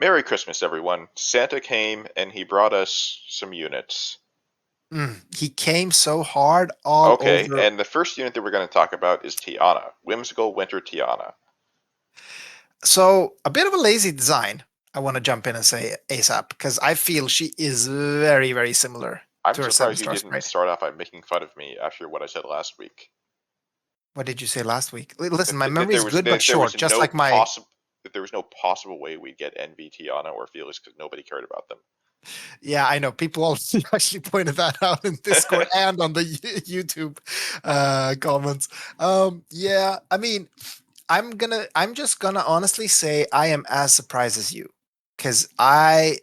Merry Christmas, everyone. Santa came and he brought us some units. He came so hard all Okay, over. and the first unit that we're going to talk about is Tiana, Whimsical Winter Tiana. So a bit of a lazy design. I want to jump in and say ASAP because I feel she is very, very similar I'm to her seven surprised you star didn't sprite. start off by making fun of me after what I said last week. What did you say last week? Listen, my That memory is good but there was short, just no like my. possible that there was no possible way we'd get NV Tiana or Felix because nobody cared about them. Yeah, I know. People also actually pointed that out in Discord and on the YouTube comments. Yeah, I mean, I'm just gonna honestly say I am as surprised as you because I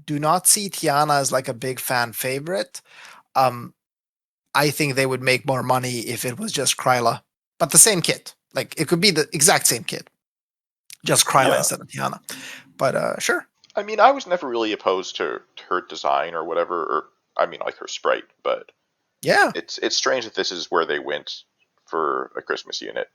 do not see Tiana as like a big fan favorite. Um, I think they would make more money if it was just Kryla, but the same kit. Like it could be the exact same kit, just Kryla Yeah, instead of Tiana. But sure, I mean, I was never really opposed to her design or whatever, or I mean, like her sprite, but yeah, it's strange that this is where they went for a Christmas unit.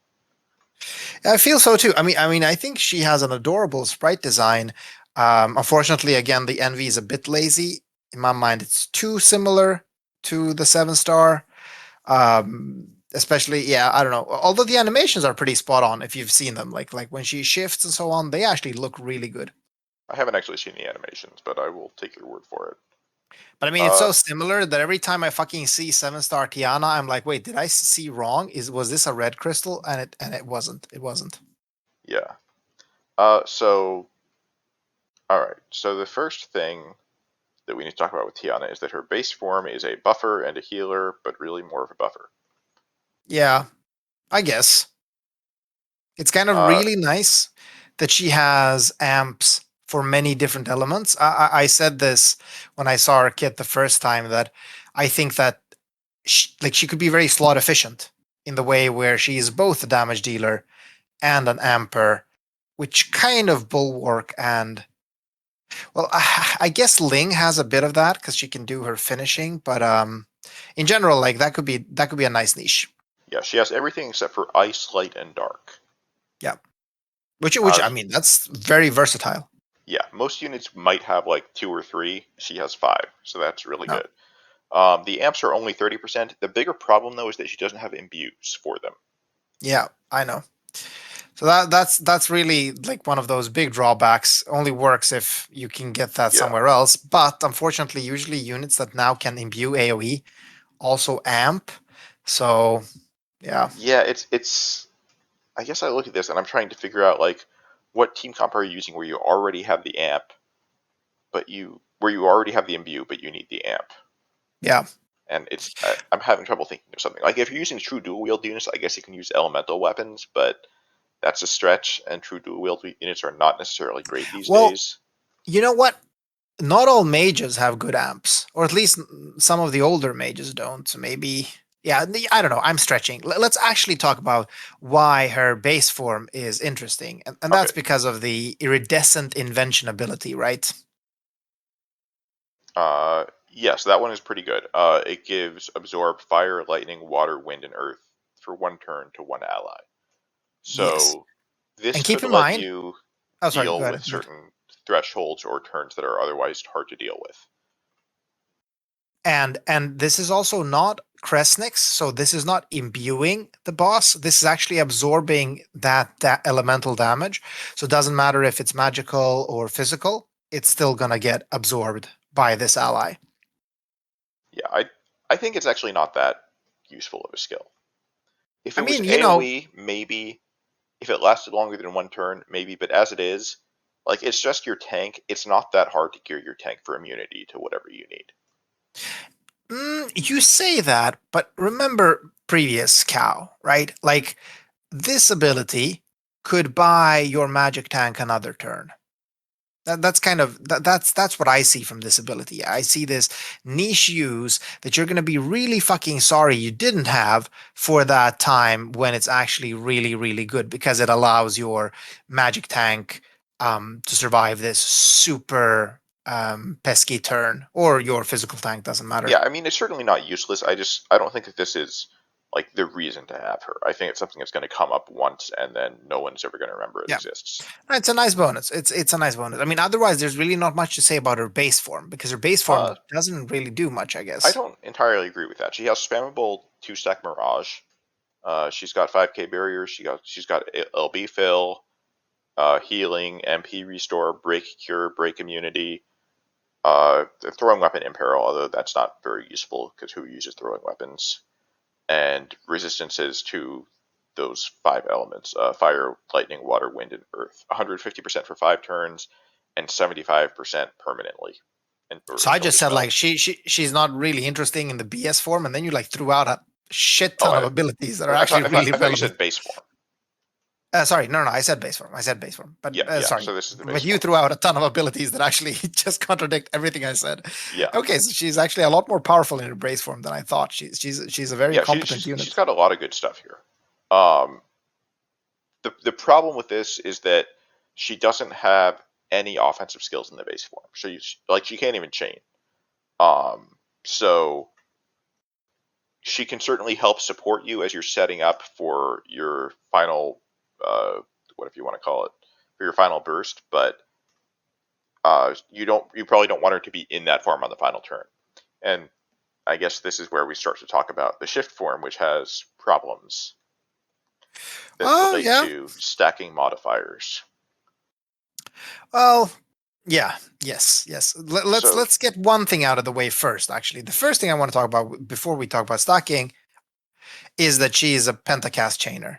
I feel so too. I think she has an adorable sprite design. Unfortunately, again, the Envy is a bit lazy. In my mind, it's too similar to the seven star. Especially, yeah, I don't know. Although the animations are pretty spot on if you've seen them, like when she shifts and so on, they actually look really good. I haven't actually seen the animations, but I will take your word for it. But I mean, it's Uh, so similar that every time I fucking see seven star Tiana, I'm like, wait, did I see wrong? Was this a red crystal? And it wasn't. It wasn't. yeah. So all right. So the first thing that we need to talk about with Tiana is that her base form is a buffer and a healer, but really more of a buffer. Yeah, I guess. It's kind of Uh, really nice that she has amps for many different elements. I said this when I saw her kit the first time that I think that she could be very slot efficient in the way where she is both a damage dealer and an amper, which kind of bulwark and well, I guess Ling has a bit of that because she can do her finishing, but in general, like that could be a nice niche. yeah, she has everything except for ice, light, and dark. Yeah, which Uh, I mean that's very versatile. yeah, most units might have like two or three. She has five, so that's really No. good. The amps are only 30%. The bigger problem, though, is that she doesn't have imbues for them. Yeah, I know. So that's really like one of those big drawbacks. Only works if you can get that Yeah. somewhere else. But unfortunately, usually units that now can imbue AoE also amp. So yeah. Yeah, it's. I guess I look at this and I'm trying to figure out like what team comp are you using where you already have the amp, but you already have the imbue, but you need the amp. Yeah. And I'm having trouble thinking of something like if you're using true dual wield units, I guess you can use elemental weapons, but that's a stretch, and true dual wield units are not necessarily great these Well, days. you know what? Not all mages have good amps, or at least some of the older mages don't. So maybe, yeah, I don't know. I'm stretching. Let's actually talk about why her base form is interesting, and Okay. that's because of the iridescent invention ability, right? Yes, that one is pretty good. It gives absorb fire, lightning, water, wind, and earth for one turn to one ally. Yes. So this And keep could in let mind, you oh, sorry, go deal ahead. with Go ahead. certain thresholds or turns that are otherwise hard to deal with. And this is also not Kresnik's, so this is not imbuing the boss. This is actually absorbing that elemental damage. So it doesn't matter if it's magical or physical, it's still gonna get absorbed by this ally. Yeah, I think it's actually not that useful of a skill. If I it was mean, AoE, maybe. If it lasted longer than one turn, maybe. But as it is, like it's just your tank. It's not that hard to gear your tank for immunity to whatever you need. you say that, but remember previous cow, right? Like this ability could buy your magic tank another turn. That's what I see from this ability. I see this niche use that you're going to be really fucking sorry you didn't have for that time when it's actually really really good because it allows your magic tank to survive this super pesky turn or your physical tank doesn't matter. Yeah, I mean it's certainly not useless. I don't think that this is. like the reason to have her. I think it's something that's going to come up once, and then no one's ever going to remember it Yeah, exists. it's a nice bonus. It's a nice bonus. I mean, otherwise, there's really not much to say about her base form because her base Uh, form doesn't really do much, I I guess. don't entirely agree with that. She has spammable 2-stack Mirage. She's got 5k barriers. She's got LB fill, healing, MP restore, break cure, break immunity. The throwing weapon imperil, although that's not very useful because who uses throwing weapons? And resistances to those 5 elements: fire, lightning, water, wind, and earth. 150% for 5 turns, and 75% permanently, or So I until just said like dispelled. she's not really interesting in the BS form, and then you like threw out a shit Oh, ton of abilities that are I actually thought I thought really I thought you relevant. said base form. Sorry, no, I said base form. I said base form, but Yeah, yeah. sorry, So this is the base but you form. threw out a ton of abilities that actually just contradict everything I said. Yeah, Okay, so she's actually a lot more powerful in her base form than I thought. She's a very yeah. competent She's unit. got a lot of good stuff here. Um, the problem with this is that she doesn't have any offensive skills in the base form. So she can't even chain. So she can certainly help support you as you're setting up for your final, what if you want to call it, for your final burst. But you probably don't want her to be in that form on the final turn. And I guess this is where we start to talk about the shift form, which has problems that Oh relate yeah. to stacking modifiers. Well, yeah, yes. So Let's get one thing out of the way first. Actually, the first thing I want to talk about before we talk about stacking is that she is a pentacast chainer,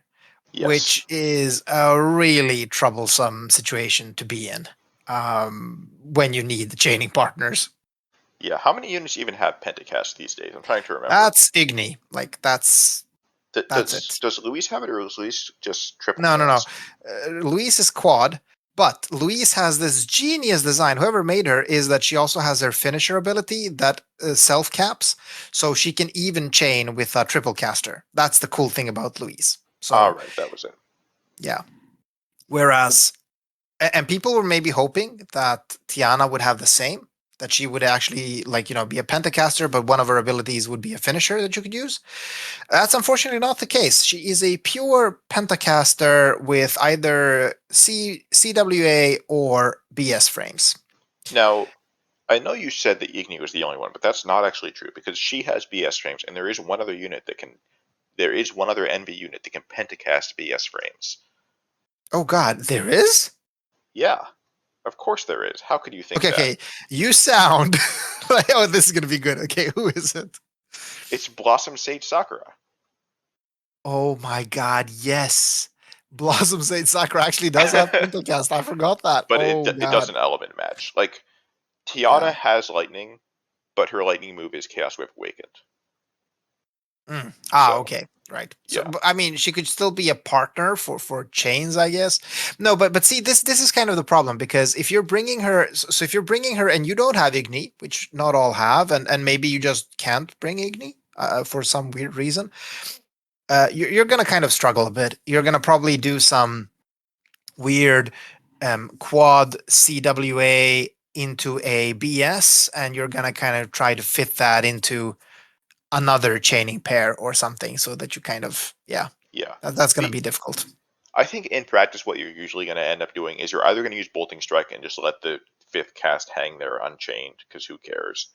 yes, which is a really troublesome situation to be in when you need the chaining partners. yeah. How many units even have Pentacast these days? I'm trying to remember. That's Igni. Like that's Does it. does Luis have it, or is Luis just triple No. cast? Luis is quad, but Luis has this genius design. Whoever made her is that she also has her finisher ability that self caps, so she can even chain with a triple caster. That's the cool thing about Luis. All So right, that was it. yeah. Whereas, and people were maybe hoping that Tiana would have the same, that she would actually like be a pentacaster, but one of her abilities would be a finisher that you could use. That's unfortunately not the case. She is a pure pentacaster with either CWA or BS frames. Now, I know you said that Igni was the only one, but that's not actually true because she has BS frames, and there is one other unit that can. There is one other NV unit that can pentacast BS frames. Oh God, there is? Yeah, of course there is. How could you think that? Okay. You sound like, oh, this is gonna be good. Okay, who is it? It's Blossom Sage Sakura, Oh my God, yes. Blossom Sage Sakura actually does have but pentacast. I forgot that. Oh it God. doesn't element match. Like Yeah. Tiana has lightning, but her lightning move is Chaos Whip Awakened. So Okay. Right. So, yeah, but, I mean, she could still be a partner for chains, I guess. No, but see, this is kind of the problem because if you're bringing her, so if you're bringing her and you don't have Igni, which not all have, and maybe you just can't bring Igni for some weird reason, you're gonna kind of struggle a bit. You're gonna probably do some weird quad CWA into a BS, and you're gonna kind of try to fit that into another chaining pair or something so that you kind of yeah. that's going to The be difficult. I think in practice, what you're usually going to end up doing is you're either going to use Bolting Strike and just let the fifth cast hang there unchained, because who cares?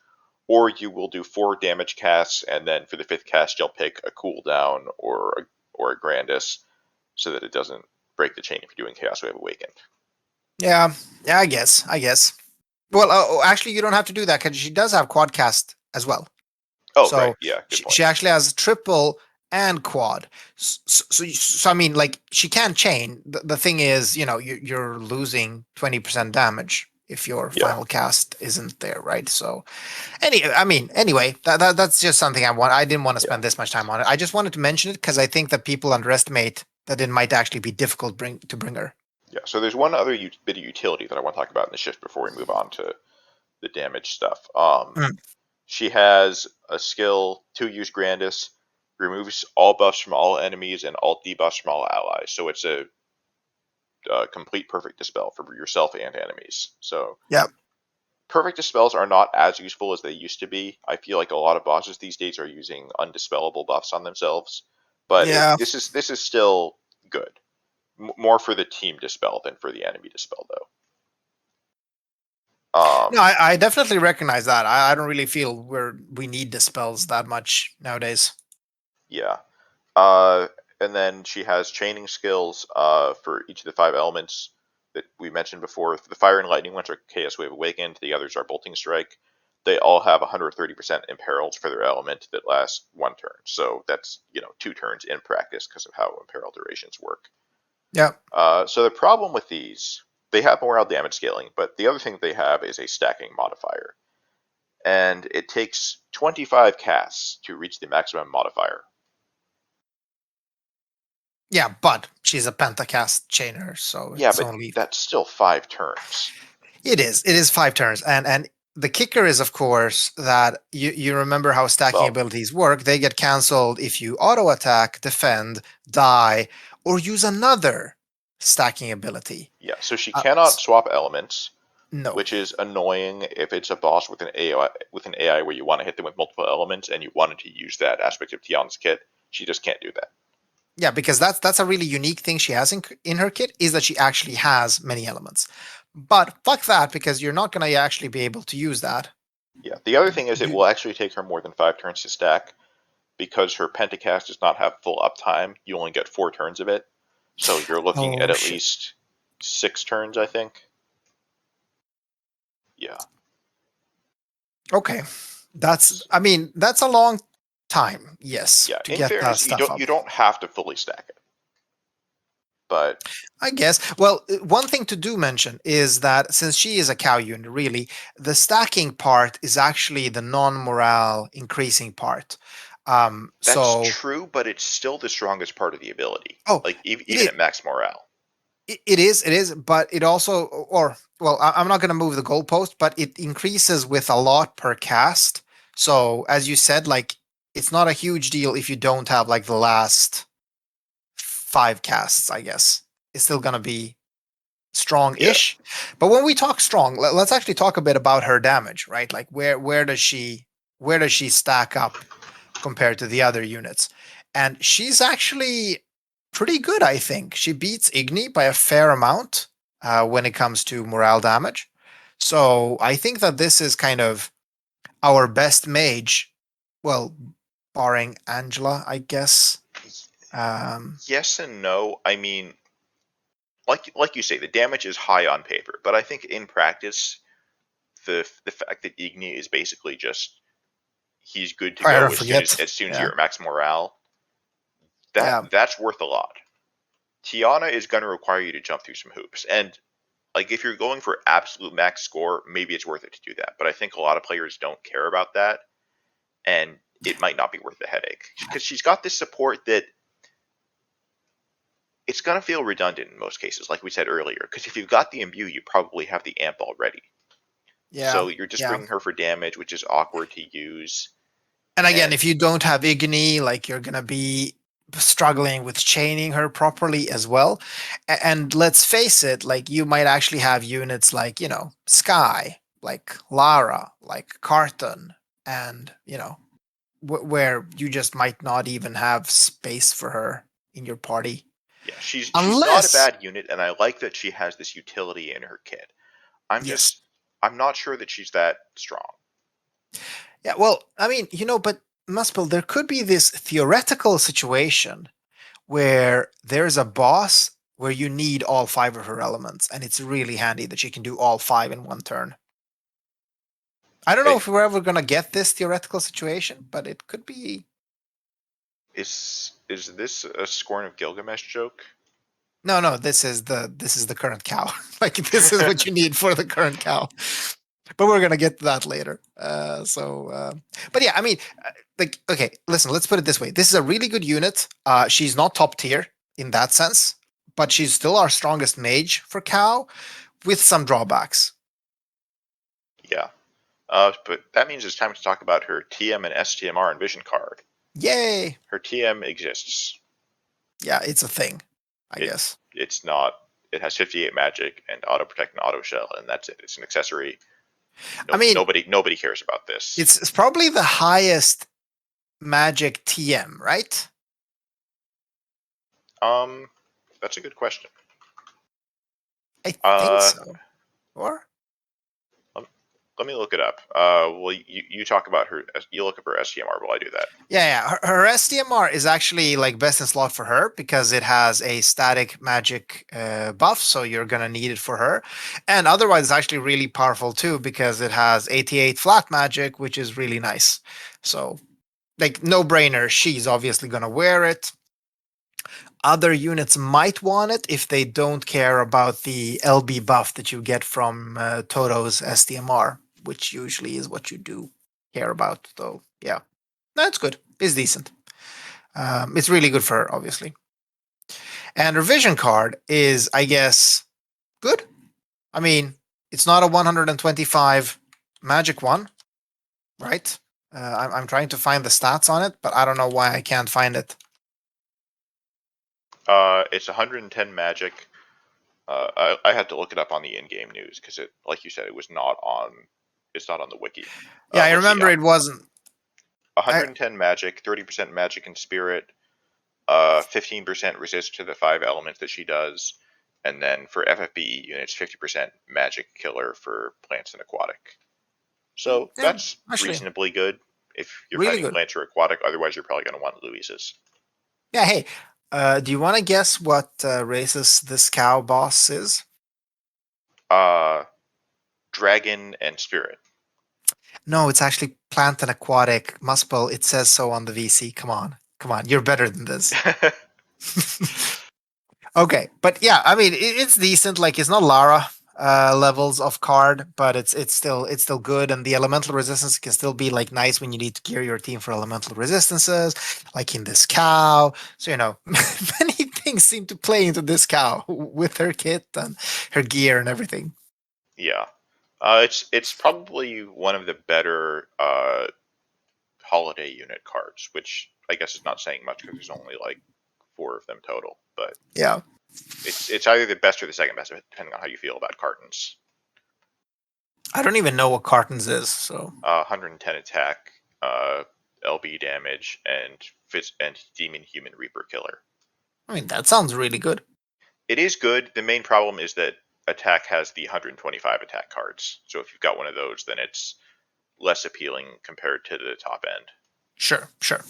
Or you will do 4 damage casts, and then for the fifth cast, you'll pick a cooldown or a Grandis, so that it doesn't break the chain if you're doing Chaos Wave Awakened. Yeah, I guess well, actually you don't have to do that because she does have quadcast as well, Oh, right, so yeah, good she point. actually has triple and quad. So I mean, like, she can chain. The thing is, you're losing 20% damage if your Yeah, final cast isn't there, right? So anyway, that's just something I didn't want to yeah, spend this much time on it. I just wanted to mention it because I think that people underestimate that it might actually be difficult to bring her. yeah. So there's one other bit of utility that I want to talk about in the shift before we move on to the damage stuff. Mm. She has a skill to use Grandis, removes all buffs from all enemies and all debuffs from all allies. So it's a complete perfect dispel for yourself and enemies. So Yeah. Perfect dispels are not as useful as they used to be. I feel like a lot of bosses these days are using undispellable buffs on themselves, but Yeah. this is still good. More for the team dispel than for the enemy dispel, though. No, I definitely recognize that. I don't really feel we need dispels that much nowadays. Yeah. Uh, and then she has chaining skills for each of the 5 elements that we mentioned before. The fire and lightning ones are Chaos Wave Awakened. The others are Bolting Strike. They all have 130% imperils for their element that lasts 1 turn. So that's 2 turns in practice because of how imperil durations work. Yeah. So the problem with these, they have morale damage scaling, but the other thing they have is a stacking modifier, and it takes 25 casts to reach the maximum modifier. Yeah, but she's a pentacast chainer, so Yeah, it's but only that's still 5 turns. it is 5 turns, and the kicker is, of course, that you remember how stacking Well, abilities work. They get cancelled if you auto attack, defend, die, or use another stacking ability. yeah, so she Uh, cannot s- swap elements, no. which is annoying if it's a boss with an AI where you want to hit them with multiple elements and you wanted to use that aspect of Tiana's kit. She just can't do that. Yeah, because that's a really unique thing she has in her kit, is that she actually has many elements. But fuck that, because you're not gonna actually be able to use that. Yeah, the other thing is it You will actually take her more than 5 turns to stack because her pentacast does not have full uptime. You only get 4 turns of it, so you're looking Oh at shit. least 6 turns, I think. Yeah, Okay. I mean, that's a long time, yes, yeah. to In get that fairness, you stuff don't up. you don't have to fully stack it, but I guess. Well, one thing to do mention is that since she is a cow unit, really, the stacking part is actually the non-morale increasing part. that's So, true. But it's still the strongest part of the ability, oh, like it even is. at max morale. It is, but it also, or well, I'm not going to move the goalpost, but it increases with a lot per cast. So, as you said, like it's not a huge deal if you don't have like the last 5 casts. I guess it's still going to be Yeah, strong-ish. But when we talk strong, let's actually talk a bit about her damage, right? Like where does she stack up compared to the other units? And she's actually pretty good, I think. She beats Igni by a fair amount when it comes to morale damage. So I think that this is kind of our best mage. Well, barring Angela, I guess. Um, yes and no. I mean, like you say, the damage is high on paper, but I think in practice, the fact that Igni is basically just he's good to Fire go and forget. as soon as Yeah. you're at max morale, that Yeah. that's worth a lot. Tiana is going to require you to jump through some hoops, and like if you're going for absolute max score, maybe it's worth it to do that. But I think a lot of players don't care about that, and it might not be worth the headache because she's got this support that it's going to feel redundant in most cases, like we said earlier. Because if you've got the imbue, you probably have the amp already. Yeah. So you're just Yeah. bringing her for damage, which is awkward to use. And again, And if you don't have Igni, like you're gonna be struggling with chaining her properly as well. And let's face it, like you might actually have units like, Sky, like Lara, like Carton, and where you just might not even have space for her in your party. yeah, she's not a Unless, bad unit, and I like that she has this utility in her kit. I'm yes. just I'm not sure that she's that strong. Yeah, well, I mean, but Muspel, there could be this theoretical situation where there's a boss where you need all 5 of her elements, and it's really handy that she can do all 5 in 1 turn. I don't know Hey, if we're ever gonna get this theoretical situation, but it could be. is this a Scorn of Gilgamesh joke? No, no, this is the current cow. Like this is what you need for the current cow. But we're gonna get to that later. But yeah, I mean, like, okay, listen, let's put it this way. This is a really good unit. She's not top tier in that sense, but she's still our strongest mage for cow with some drawbacks. Yeah. But that means it's time to talk about her TM and STMR and Vision card. Yay! Her TM exists. Yeah, it's a thing, I It guess. it's not. It has 58 magic and auto protect and auto shell, and that's it. It's an accessory. I No, mean, nobody cares about this. it's probably the highest magic TM, right? Um, that's a good question. I think Uh, so. Or let, let me look it up. Well, you talk about her. You look up her STMR while I do that. yeah. Her STMR is actually like best in slot for her because it has a static magic buff, so you're gonna need it for her. And otherwise, it's actually really powerful too because it has 88 flat magic, which is really nice. So, like, no brainer. She's obviously gonna wear it. Other units might want it if they don't care about the LB buff that you get from Toto's STMR, which usually is what you do care about. So, yeah, that's good. It's decent. It's really good for her, obviously. And her vision card is, I guess, good. I mean, it's not a 125 magic one, right? I'm trying to find the stats on it, but I don't know why I can't find it. It's 110 magic. I had to look it up on the in-game news because it, like you said, it was not on. It's not on the wiki. Yeah, I Let's see. remember it wasn't. I 110 magic, 30% magic and spirit, 15% resist to the 5 elements that she does, and then for FFBE units, 50% magic killer for plants and aquatic. So yeah, that's actually reasonably good if you're really fighting good. plants or aquatic. Otherwise, you're probably going to want Louise's. Yeah, hey, do you want to guess what races this cow boss is? Uh, Dragon and spirit. No, it's actually plant and aquatic. Muspel, it says so on the VC. Come on. Come on. You're better than this. Okay, but yeah, I mean it's decent. Like it's not Lara levels of card, but it's still good, and the elemental resistance can still be like nice when you need to gear your team for elemental resistances, like in this cow. So many things seem to play into this cow with her kit and her gear and everything. Yeah. It's probably one of the better holiday unit cards, which I guess is not saying much because there's only like 4 of them total. But Yeah, it's either the best or the second best, depending on how you feel about cartons. I don't even know what cartons is. So 110 attack, LB damage, and demon human reaper killer. I mean that sounds really good. It is good. The main problem is that attack has the 125 attack cards. So if you've got one of those, then it's less appealing compared to the top end. Sure, sure.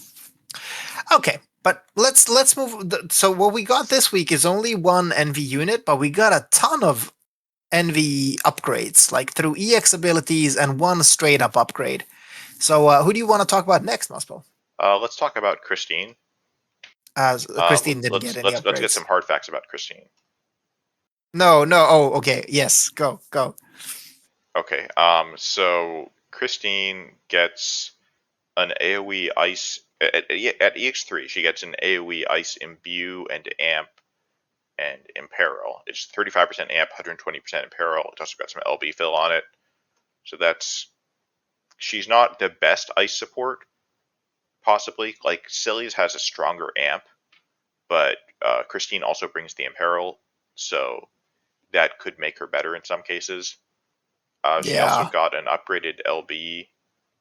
Okay, but let's move. So what we got this week is only one NV unit, but we got a ton of NV upgrades, like through EX abilities and one straight up upgrade. So who do you want to talk about next, Muspel? Let's talk about Christine. As Christine didn't get any Let's get upgrades. some hard facts about Christine. No, no. Oh, okay. Yes, go, go. Okay. So Christine gets an AOE ice at EX3. She gets an AOE ice imbue and amp and imperil. It's 35% amp, 120% imperil. It's also got some LB fill on it. So that's she's not the best ice support, possibly. Like Cillia's has a stronger amp, but Christine also brings the imperil, so that could make her better in some cases. She also Yeah, got an upgraded LB,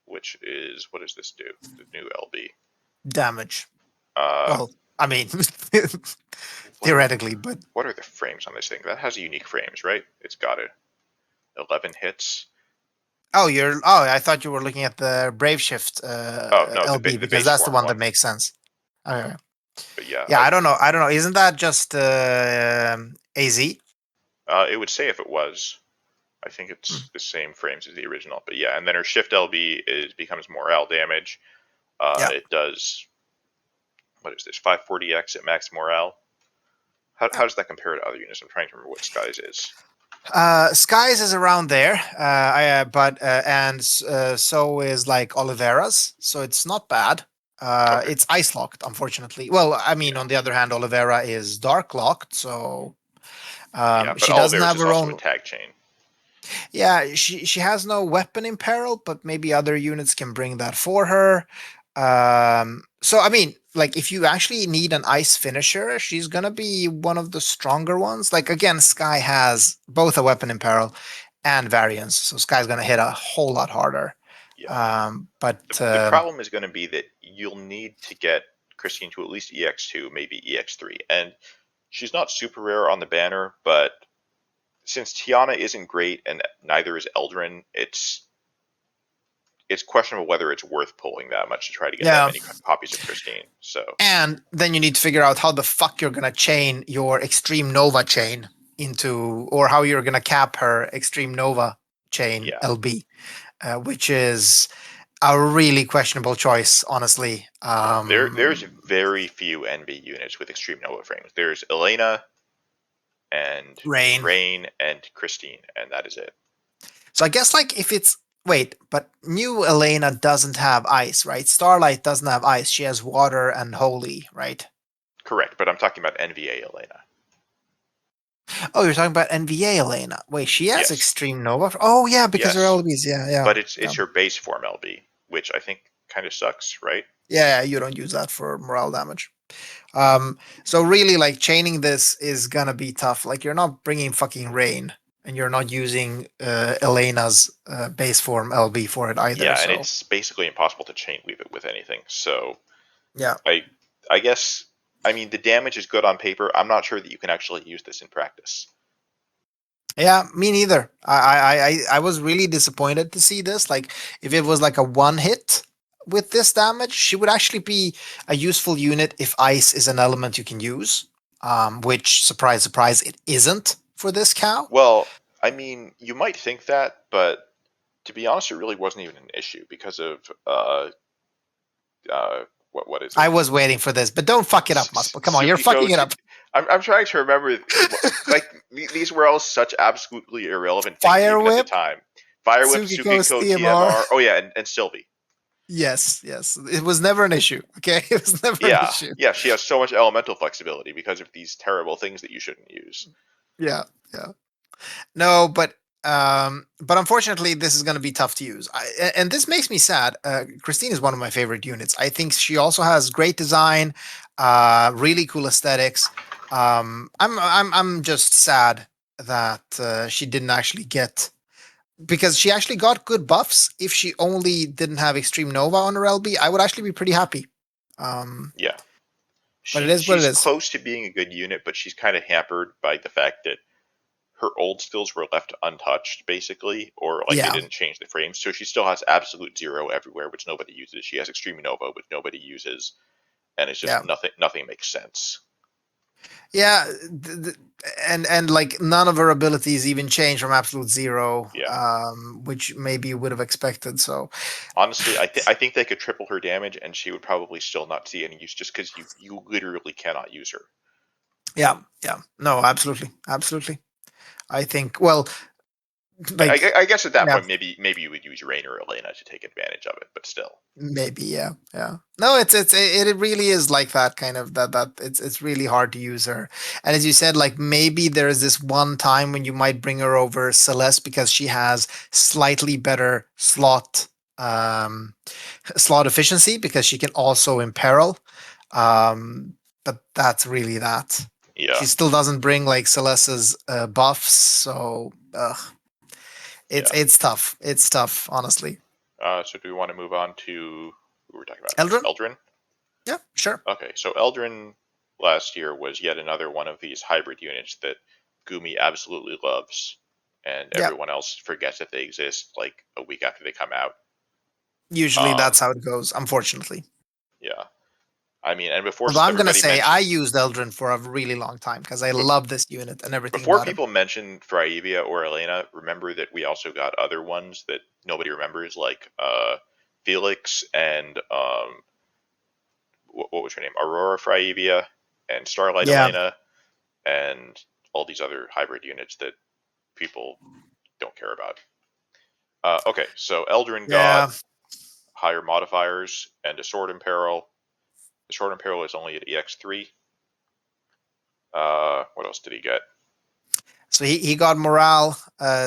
which is what does this do? The new LB. damage. Uh, Well, I mean, what are theoretically, but what are the frames on this thing? That has unique frames, right? It's got 11 hits. oh, I thought you were looking at the Brave Shift Oh no, LB the because base that's the form one that one. makes sense. Okay. But yeah, Yeah, I don't know. I don't know. Isn't that just AZ? it would say if it was. I think Hmm. it's the same frames as the original. But yeah, and then her shift LB becomes morale damage. Yeah. It does what is this 540x at max morale? Yeah. How does that compare to other units? I'm trying to remember what Skies is. Skies is around there, but and so is like Oliveira's, so it's not bad. Okay, It's ice locked, unfortunately. Well, I mean, yeah, on the other hand, Oliveira is dark locked, so yeah, but she doesn't Oliveira's have is her also a own. tag chain. Yeah, she has no weapon in peril, but maybe other units can bring that for her. So I mean, like if you actually need an ice finisher, she's gonna be one of the stronger ones. Like again, Sky has both a weapon in peril and variance. So Sky's going to hit a whole lot harder. Yeah. But The problem is going to be that you'll need to get Christine to at least EX2, maybe EX3. And she's not super rare on the banner, but since Tiana isn't great and neither is Eldrin, it's questionable whether it's worth pulling that much to try to get that yeah, many copies of Christine. So and then you need to figure out how the fuck you're going to chain your Extreme Nova chain into, or how you're going to cap her Extreme Nova chain yeah, LB, which is a really questionable choice, honestly. yeah. There's very few NB units with Extreme Nova frames. There's Elena and Rain. Rain and Christine, and that is it. So I guess like if it's wait, but new Elena doesn't have ice, right? Starlight doesn't have ice. She has water and holy, right? Correct, but I'm talking about NVA Elena. Oh, you're talking about NVA Elena. Wait, she has Yes, Extreme Nova. Oh yeah, because her yes, LBs. Yeah, yeah, but yeah. it's her base form LB, which I think kind of sucks, right? Yeah, you don't use that for morale damage. So really, like chaining this is gonna be tough. Like you're not bringing fucking rain, and you're not using Elena's base form LB for it either. Yeah, and So it's basically impossible to chain weave it with anything. So yeah, I I guess I mean the damage is good on paper. I'm not sure that you can actually use this in practice. yeah, me neither. I was really disappointed to see this. Like if it was like a one hit with this damage, she would actually be a useful unit if ice is an element you can use. Which surprise, surprise, it isn't for this cow. Well, I mean, you might think that, but to be honest, it really wasn't even an issue because of uh what is I it? was waiting for this, but don't fuck it up, Muspel. Come on, you're Sukiko. fucking it up. I'm trying to remember. Like these were all such absolutely irrelevant things Fire even at the Whip, time. Fire Whip, Tsukiko's Sukiko, TMR. TMR. Oh yeah, and Sylvie. Yes, yes. It was never an issue. Okay, it was never an Yeah, issue. yeah. She has so much elemental flexibility because of these terrible things that you shouldn't use. Yeah, yeah. No, but unfortunately, this is going to be tough to use. And this makes me sad. Christine is one of my favorite units. I think she also has great design, really cool aesthetics. I'm just sad that she didn't actually get, because she actually got good buffs. If she only didn't have Extreme Nova on her LB, I would actually be pretty happy. Um, Yeah, but it is what it she's is. close to being a good unit, but she's kind of hampered by the fact that her old skills were left untouched, basically, or like they Yeah, didn't change the frames. So she still has absolute zero everywhere, which nobody uses. She has Extreme Nova, which nobody uses, and it's just yeah. nothing makes sense. Yeah, and like none of her abilities even change from absolute zero, Yeah, which maybe you would have expected. So honestly, I think they could triple her damage, and she would probably still not see any use, just because you literally cannot use her. yeah, yeah, no, absolutely, absolutely. I think well, I, like I guess at that yeah, point, maybe you would use Rain or Elena to take advantage of it, but still, maybe yeah, yeah. No, it really is like that kind of that it's really hard to use her. And as you said, like maybe there is this one time when you might bring her over Celeste because she has slightly better slot efficiency because she can also imperil. But that's really that. yeah, She still doesn't bring like Celeste's buffs, so yeah. it's tough. It's tough, honestly. So do we want to move on to who we're talking about? Eldrin? Eldrin. Yeah, sure. Okay, so Eldrin last year was yet another one of these hybrid units that Gumi absolutely loves, and Yeah. everyone else forgets that they exist like a week after they come out. Usually that's Um, how it goes, unfortunately. yeah, I mean, and before Although I'm gonna everybody say I mentioned, used Eldrin for a really long time because I but love this unit and everything before about it. people mention Thryevia or Elena, remember that we also got other ones that nobody remembers, like Felix and what was her name, Aurora Thryevia and Starlight Yeah. Elena, and all these other hybrid units that people don't care about. Okay, so Eldrin got Yeah. higher modifiers and a sword in peril. The sword in peril is only at EX3. What else did he get? So he got morale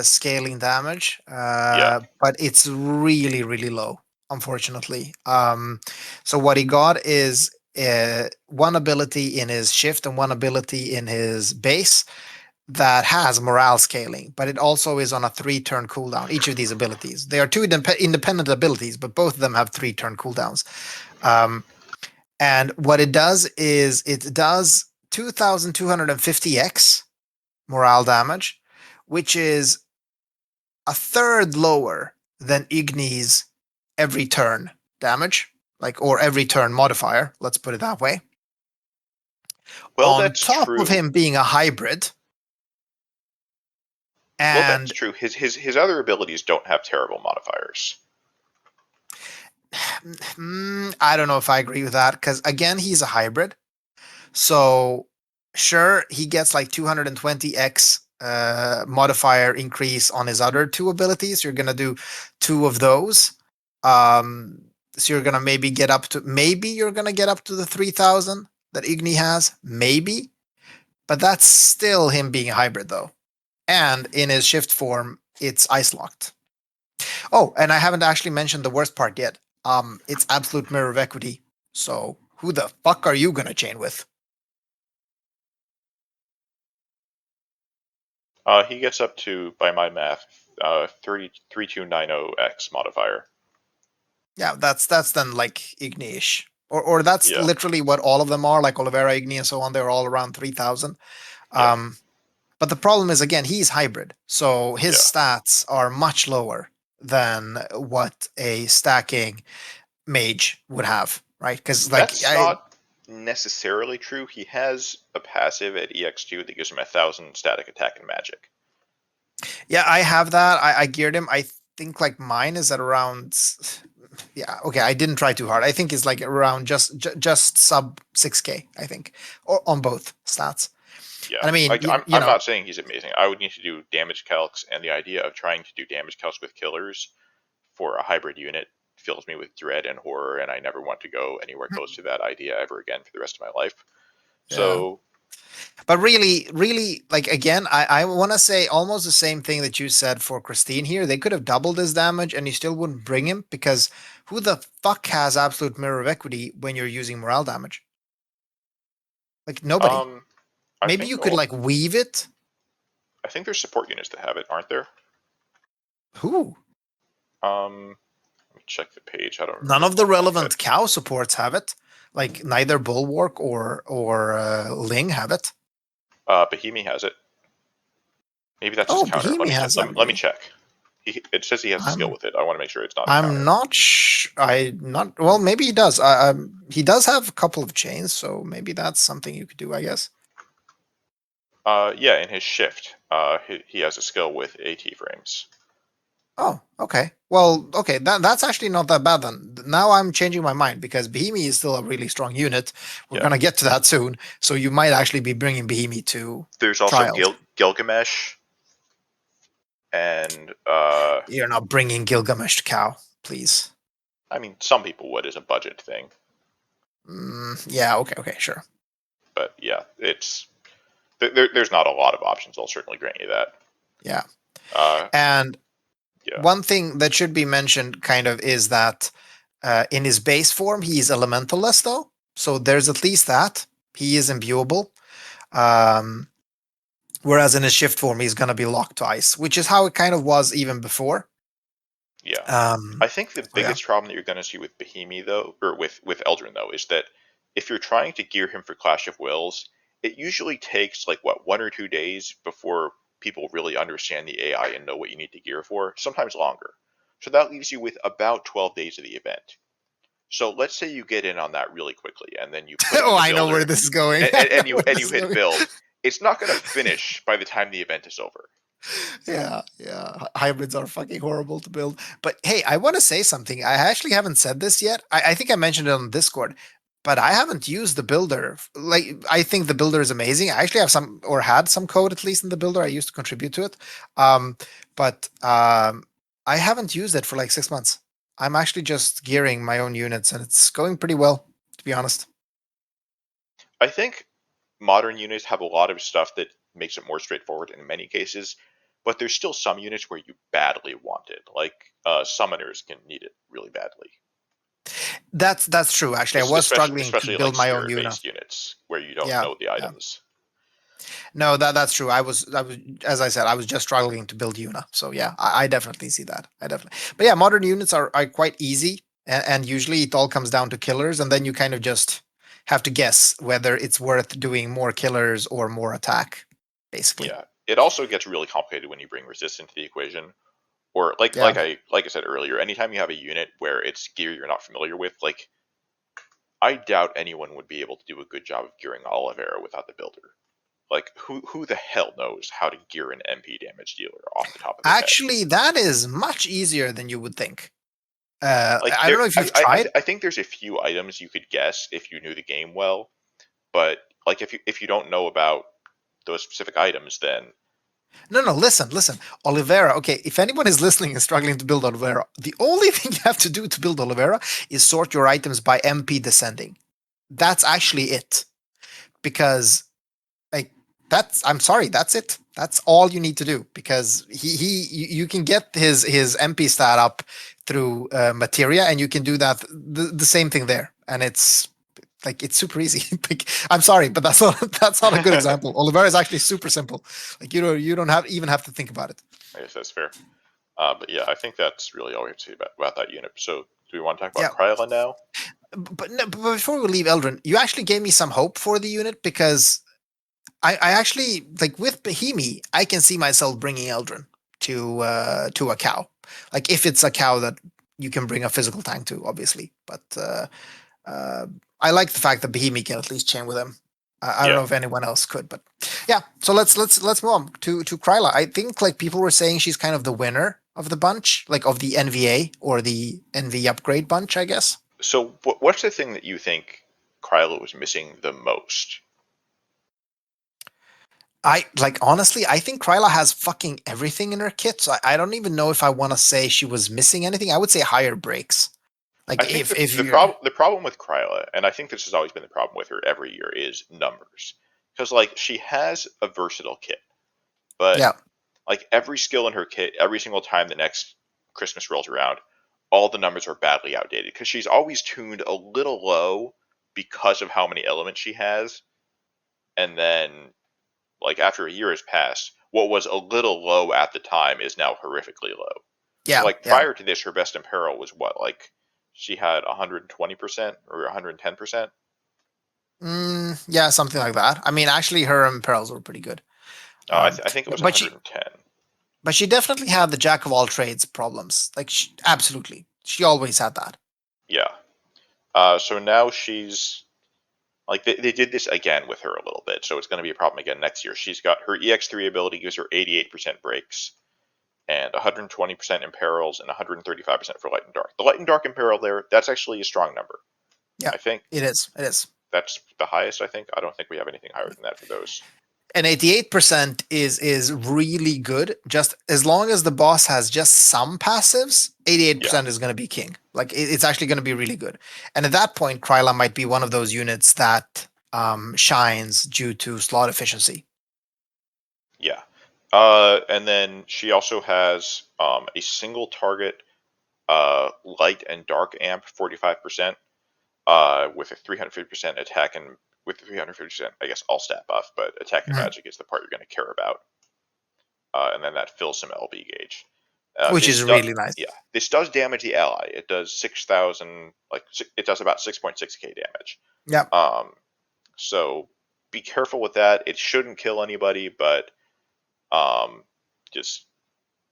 scaling damage, Yeah, but it's really, really low, unfortunately. So what he got is one ability in his shift and one ability in his base. that has morale scaling, but it also is on a 3-turn cooldown. Each of these abilities, they are two independent abilities, but both of them have 3-turn cooldowns. And what it does is it does 2,250x morale damage, which is a third lower than Igni's every turn damage, or every turn modifier. Let's put it that way. Well, On that's top of true. him being a hybrid, Well, that's and true. His other abilities don't have terrible modifiers. I don't know if I agree with that because again, he's a hybrid. So sure, he gets like 220x modifier increase on his other two abilities. You're gonna do two of those. So you're gonna maybe you're gonna get up to the 3,000 that Igni has, maybe, but that's still him being a hybrid though. And in his shift form, it's ice locked. Oh, and I haven't actually mentioned the worst part yet. It's absolute mirror of equity. So who the fuck are you gonna chain with? He gets up to, by my math, 3290x modifier. Yeah, that's then like Ignish. Or that's Yeah, literally what all of them are, like Olivera, Igni, and so on. They're all around 3,000. yeah, But the problem is, again, he's hybrid. So his yeah. stats are much lower than what a stacking mage would have, right? Because, That's not necessarily true. He has a passive at EX2 that gives him 1,000 static attack and magic. yeah, I have that. I geared him. I think like mine is at around, yeah, okay, I didn't try too hard. I think it's like around just sub 6K, I think, or on both stats. Yeah, And I mean, like you, you I'm know, not saying he's amazing. I would need to do damage calcs, and the idea of trying to do damage calcs with killers for a hybrid unit fills me with dread and horror, and I never want to go anywhere close to that idea ever again for the rest of my life. yeah. So, But really, like again, I want to say almost the same thing that you said for Christine here. They could have doubled his damage and you still wouldn't bring him because who the fuck has absolute mirror of equity when you're using morale damage? Like nobody. um, I Maybe think you could like weave it. I think there's support units that have it, aren't there? Who? Let me check the page. I don't None remember of the off the top of my head. relevant cow supports have it. Like neither Bulwark or Ling have it. Behemy has it. Maybe that's his Oh, counter. Behemy has Let me equity. check. It says he has a skill I'm with it. I want to make sure it's not a I'm counter. not. I not. Well, maybe he does. He does have a couple of chains, so maybe that's something you could do. I guess. Yeah, in his shift, he has a skill with AT frames. Oh, okay. Well, okay. That's actually not that bad then. Now I'm changing my mind because Behemy is still a really strong unit. We're Yeah. gonna get to that soon, so you might actually be bringing Behemy to There's also trials. Gilgamesh, and You're not bringing Gilgamesh to cow, please. I mean, some people would as a budget thing, Yeah. Okay. Okay. Sure. but yeah, there's not a lot of options. I'll certainly grant you that. Yeah. Uh, And yeah, one thing that should be mentioned, kind of, is that in his base form, he is elementalless, though. So there's at least that. He is imbuable. Um, Whereas in his shift form, he's going to be locked to ice, which is how it kind of was even before. yeah. Um, I think the so yeah. biggest problem that you're going to see with Behemy though, or with Eldrin though, is that if you're trying to gear him for Clash of Wills, it usually takes like what 1 or 2 days before people really understand the AI and know what you need to gear for. Sometimes longer. So that leaves you with about 12 days of the event. So let's say you get in on that really quickly, and then you put him Oh, in the I know where builder, this is going. I know where and this you is hit going. build. It's not going to finish by the time the event is over. Yeah, yeah. Hybrids are fucking horrible to build. But hey, I want to say something. I actually haven't said this yet. I think I mentioned it on Discord, but I haven't used the builder. Like, I think the builder is amazing. I actually have some, or had some code at least in the builder. I used to contribute to it. Um, but I haven't used it for like 6 months. I'm actually just gearing my own units and it's going pretty well, to be honest. I think modern units have a lot of stuff that makes it more straightforward in many cases, but there's still some units where you badly want it. Like summoners can need it really badly, That's true. Actually, I was struggling to especially like build my own spirit unit. based units where you don't Yeah, know the yeah. items. No, that's true. I was, as I said, I was just struggling to build Una. So yeah, I definitely see that. I definitely. But yeah, modern units are quite easy, and usually it all comes down to killers, and then you kind of just have to guess whether it's worth doing more killers or more attack, basically. Yeah, it also gets really complicated when you bring resistance to the equation. Or Yeah. like I said earlier, anytime you have a unit where it's gear you're not familiar with, like I doubt anyone would be able to do a good job of gearing Oliveira without the builder. Like who the hell knows how to gear an MP damage dealer off the top of their head? Actually, that is much easier than you would think. Like I don't know if you've tried. I think there's a few items you could guess if you knew the game well, but like if you don't know about those specific items, then No, no, listen. Oliveira. Okay, if anyone is listening and struggling to build Oliveira, the only thing you have to do to build Oliveira is sort your items by MP descending. That's actually it. Because like I'm sorry, that's it. That's all you need to do because you can get his MP stat up through materia, and you can do that the same thing there, and it's super easy. Like, I'm sorry, but that's not a good example. Oliveira is actually super simple. Like you don't have even have to think about it. I guess that's fair. But yeah, I think that's really all we have to say about that unit. So do we want to talk about Yeah, Kryla now? but, no, but before we leave Eldrin, you actually gave me some hope for the unit because I actually like with Behemy, I can see myself bringing Eldrin to a cow. Like if it's a cow that you can bring a physical tank to, obviously. But uh, I like the fact that Behemy can at least chain with him. I don't Yeah. know if anyone else could, but yeah. So let's move on to Kryla. I think like people were saying she's kind of the winner of the bunch, like of the NVA or the NV upgrade bunch, I guess. So what's the thing that you think Kryla was missing the most? I like honestly, I think Kryla has fucking everything in her kit. So I don't even know if I want to say she was missing anything. I would say higher breaks. I Like think if the you're problem with Kryla, and I think this has always been the problem with her every year, is numbers. Because like she has a versatile kit, but yeah, like every skill in her kit, every single time the next Christmas rolls around, all the numbers are badly outdated because she's always tuned a little low because of how many elements she has, and then like after a year has passed, what was a little low at the time is now horrifically low. So yeah, like yeah. prior to this, her best imperil was what, like she had 120% or 110%. Yeah, something like that. I mean, actually, her imperils were pretty good. I think it was But she 110. but she definitely had the jack of all trades problems. Like absolutely, she always had that. Yeah. So now she's like they did this again with her a little bit, so it's going to be a problem again next year. She's got her EX3 ability gives her 88% breaks and 120% imperils and 135% for light and dark. The light and dark imperil there, that's actually a strong number. Yeah, I think it is. It is. that's the highest. I think I don't think we have anything higher than that for those. And 88% is really good. Just as long as the boss has just some passives, Yeah, 88% is going to be king. Like it's actually going to be really good. And at that point, Kryla might be one of those units that shines due to slot efficiency. yeah. And then she also has a single target light and dark amp 45% with a 350% attack and with the 350%, I guess, all stat buff, but attack and Mhm. magic is the part you're going to care about. And then that fills some LB gauge. Which is This does, really nice. yeah, this does damage the ally. It does 6,000, like it does about 6.6k damage. Yeah. Um, so be careful with that. It shouldn't kill anybody, but just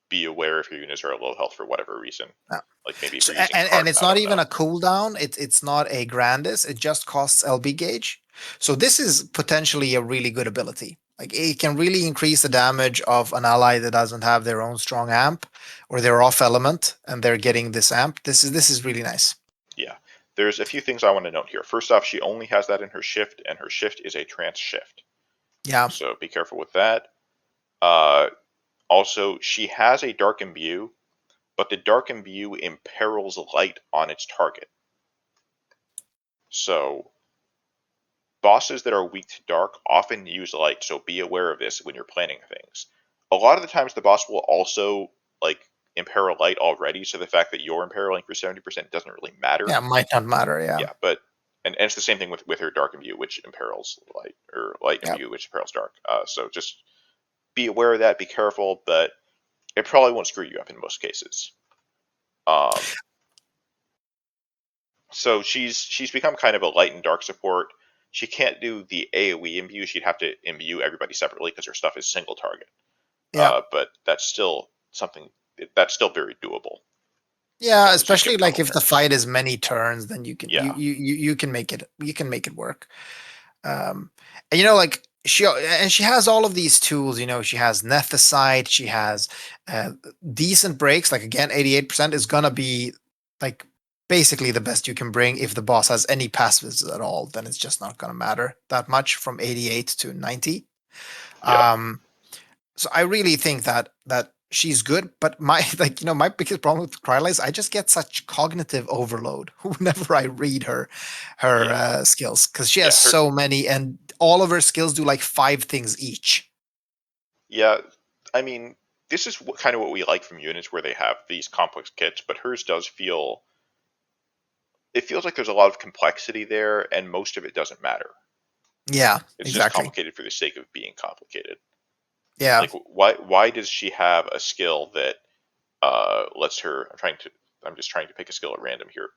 be aware if your units are at low health for whatever reason. Yeah. Like maybe if So you're using and Cardin, it's I not don't even know. a cooldown. It's not a Grandis. It just costs LB gauge. So this is potentially a really good ability. Like it can really increase the damage of an ally that doesn't have their own strong amp or they're off element and they're getting this amp. This is really nice. Yeah. There's a few things I want to note here. First off, she only has that in her shift, and her shift is a trance shift. Yeah. So be careful with that. Uh, Also, she has a dark imbue, but the dark imbue imperils light on its target. So bosses that are weak to dark often use light, so be aware of this when you're planning things. A lot of the times the boss will also like imperil light already, so the fact that you're imperiling for 70% doesn't really matter. Yeah, might not matter. Yeah. Yeah, but and it's the same thing with her dark imbue, which imperils light, or light Yep. imbue, which imperils dark. So just be aware of that. Be careful, but it probably won't screw you up in most cases. Um, so she's become kind of a light and dark support. She can't do the AoE imbue. She'd have to imbue everybody separately because her stuff is single target. Yeah. But that's still something that's still very doable as Yeah, long as you skip especially a like couple if the turns. fight is many turns, then Yeah, you can make it work. Um, and like she has all of these tools. She has Nethicite, she has uh, decent breaks. Like again, 88% is gonna be like basically the best you can bring. If the boss has any passives at all, then it's just not gonna matter that much from 88 to 90. yeah, Um, so I really think that she's good, but my my biggest problem with Kryla is I just get such cognitive overload whenever I read her yeah, skills because she has yeah. Her so many and all of her skills do like 5 things each. Yeah, I mean, this is kind of what we like from units where they have these complex kits, but hers does feel it feels like there's a lot of complexity there, and most of it doesn't matter. Yeah, It's just exactly. complicated for the sake of being complicated. Yeah, Like, why does she have a skill that lets her? I'm just trying to pick a skill at random here.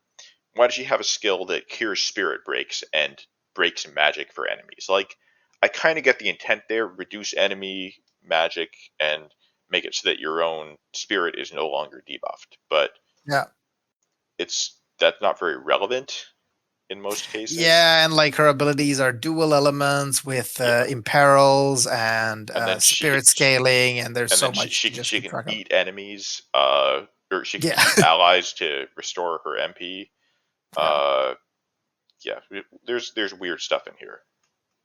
Why does she have a skill that cures spirit breaks and breaks magic for enemies? Like, I kind of get the intent there: reduce enemy magic and make it so that your own spirit is no longer debuffed. But yeah. that's not very relevant in most cases. Yeah, and like her abilities are dual elements with Yeah, imperils and and then spirit scaling, and there's and so then much to just she keep can track of. eat enemies, or she can Yeah. eat allies to restore her MP. Yeah. Uh, yeah, there's weird stuff in here.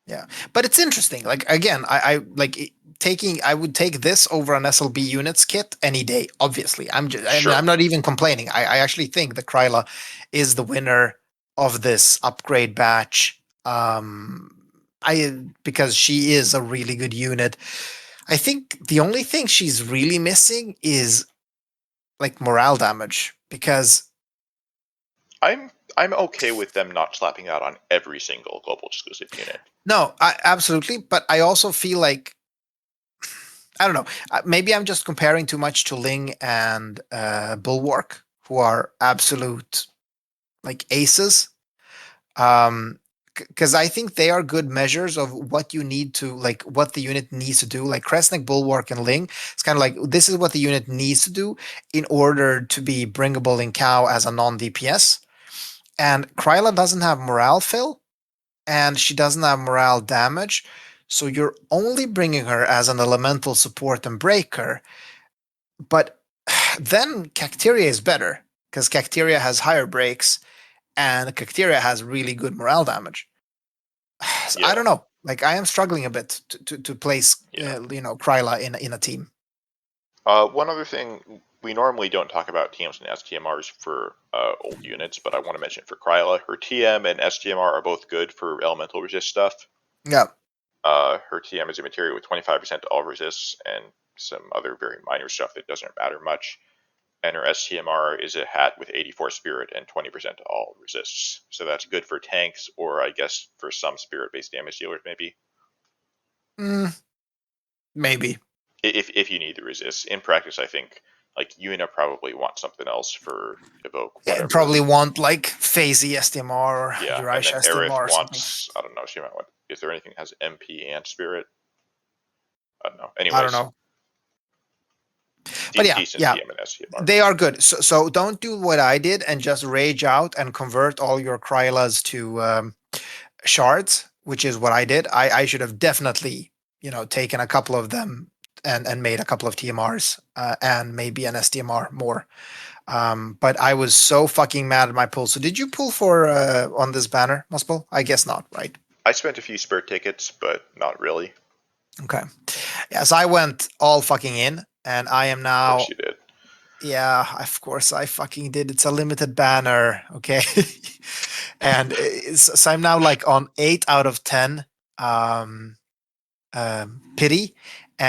Yeah, but it's interesting. Like again, I like taking. I would take this over an SLB units kit any day. Obviously, I mean, I'm Sure, not even complaining. I actually think the Kryla is the winner of this upgrade batch. I because she is a really good unit. I think the only thing she's really missing is like morale damage because I'm okay with them not slapping that on every single global exclusive unit. no, I absolutely. But I also feel like I don't know. Maybe I'm just comparing too much to Ling and Bulwark, who are absolute like aces. Um, because I think they are good measures of what you need to like what the unit needs to do. Like Kresnik, Bulwark, and Ling, it's kind of like this is what the unit needs to do in order to be bringable in Cow as a non-DPS. And Kryla doesn't have morale fill, and she doesn't have morale damage. So you're only bringing her as an elemental support and breaker, but then Cacteria is better because Cacteria has higher breaks and Cacteria has really good morale damage. So I Yeah, don't know. Like I am struggling a bit to place yeah. Kryla in a team. One other thing, we normally don't talk about TMs and STMRs for old units, but I want to mention it for Kryla. Her TM and STMR are both good for elemental resist stuff. Yeah. Her TM is a material with 25% to all resists and some other very minor stuff that doesn't matter much. And her STMR is a hat with 84 spirit and 20% to all resists. So that's good for tanks, or I guess for some spirit-based damage dealers, maybe. Mm, maybe. If you need the resist. In practice, I think like Yuna probably wants something else for evoke, It whatever. probably want like Phasey STMR or Yeah, and then Uriah Aerith STMR or something. wants, I don't know, she might want. Is there anything that has MP and spirit? I don't know. I don't Anyways, know. But yeah, decent yeah, TM and STMR. they are good. So don't do what I did and just rage out and convert all your Krylas to shards, which is what I did. I should have definitely, taken a couple of them and made a couple of TMRs and maybe an STMR more. But I was so fucking mad at my pull. So did you pull for on this banner, Muspel? I guess not, right? I spent a few spirit tickets, but not really. Okay. Yes, I went all fucking in, and I am Of course now. you did. Yeah, of course I fucking did. It's a limited banner, okay? And so I'm now like on 8 out of 10 pity,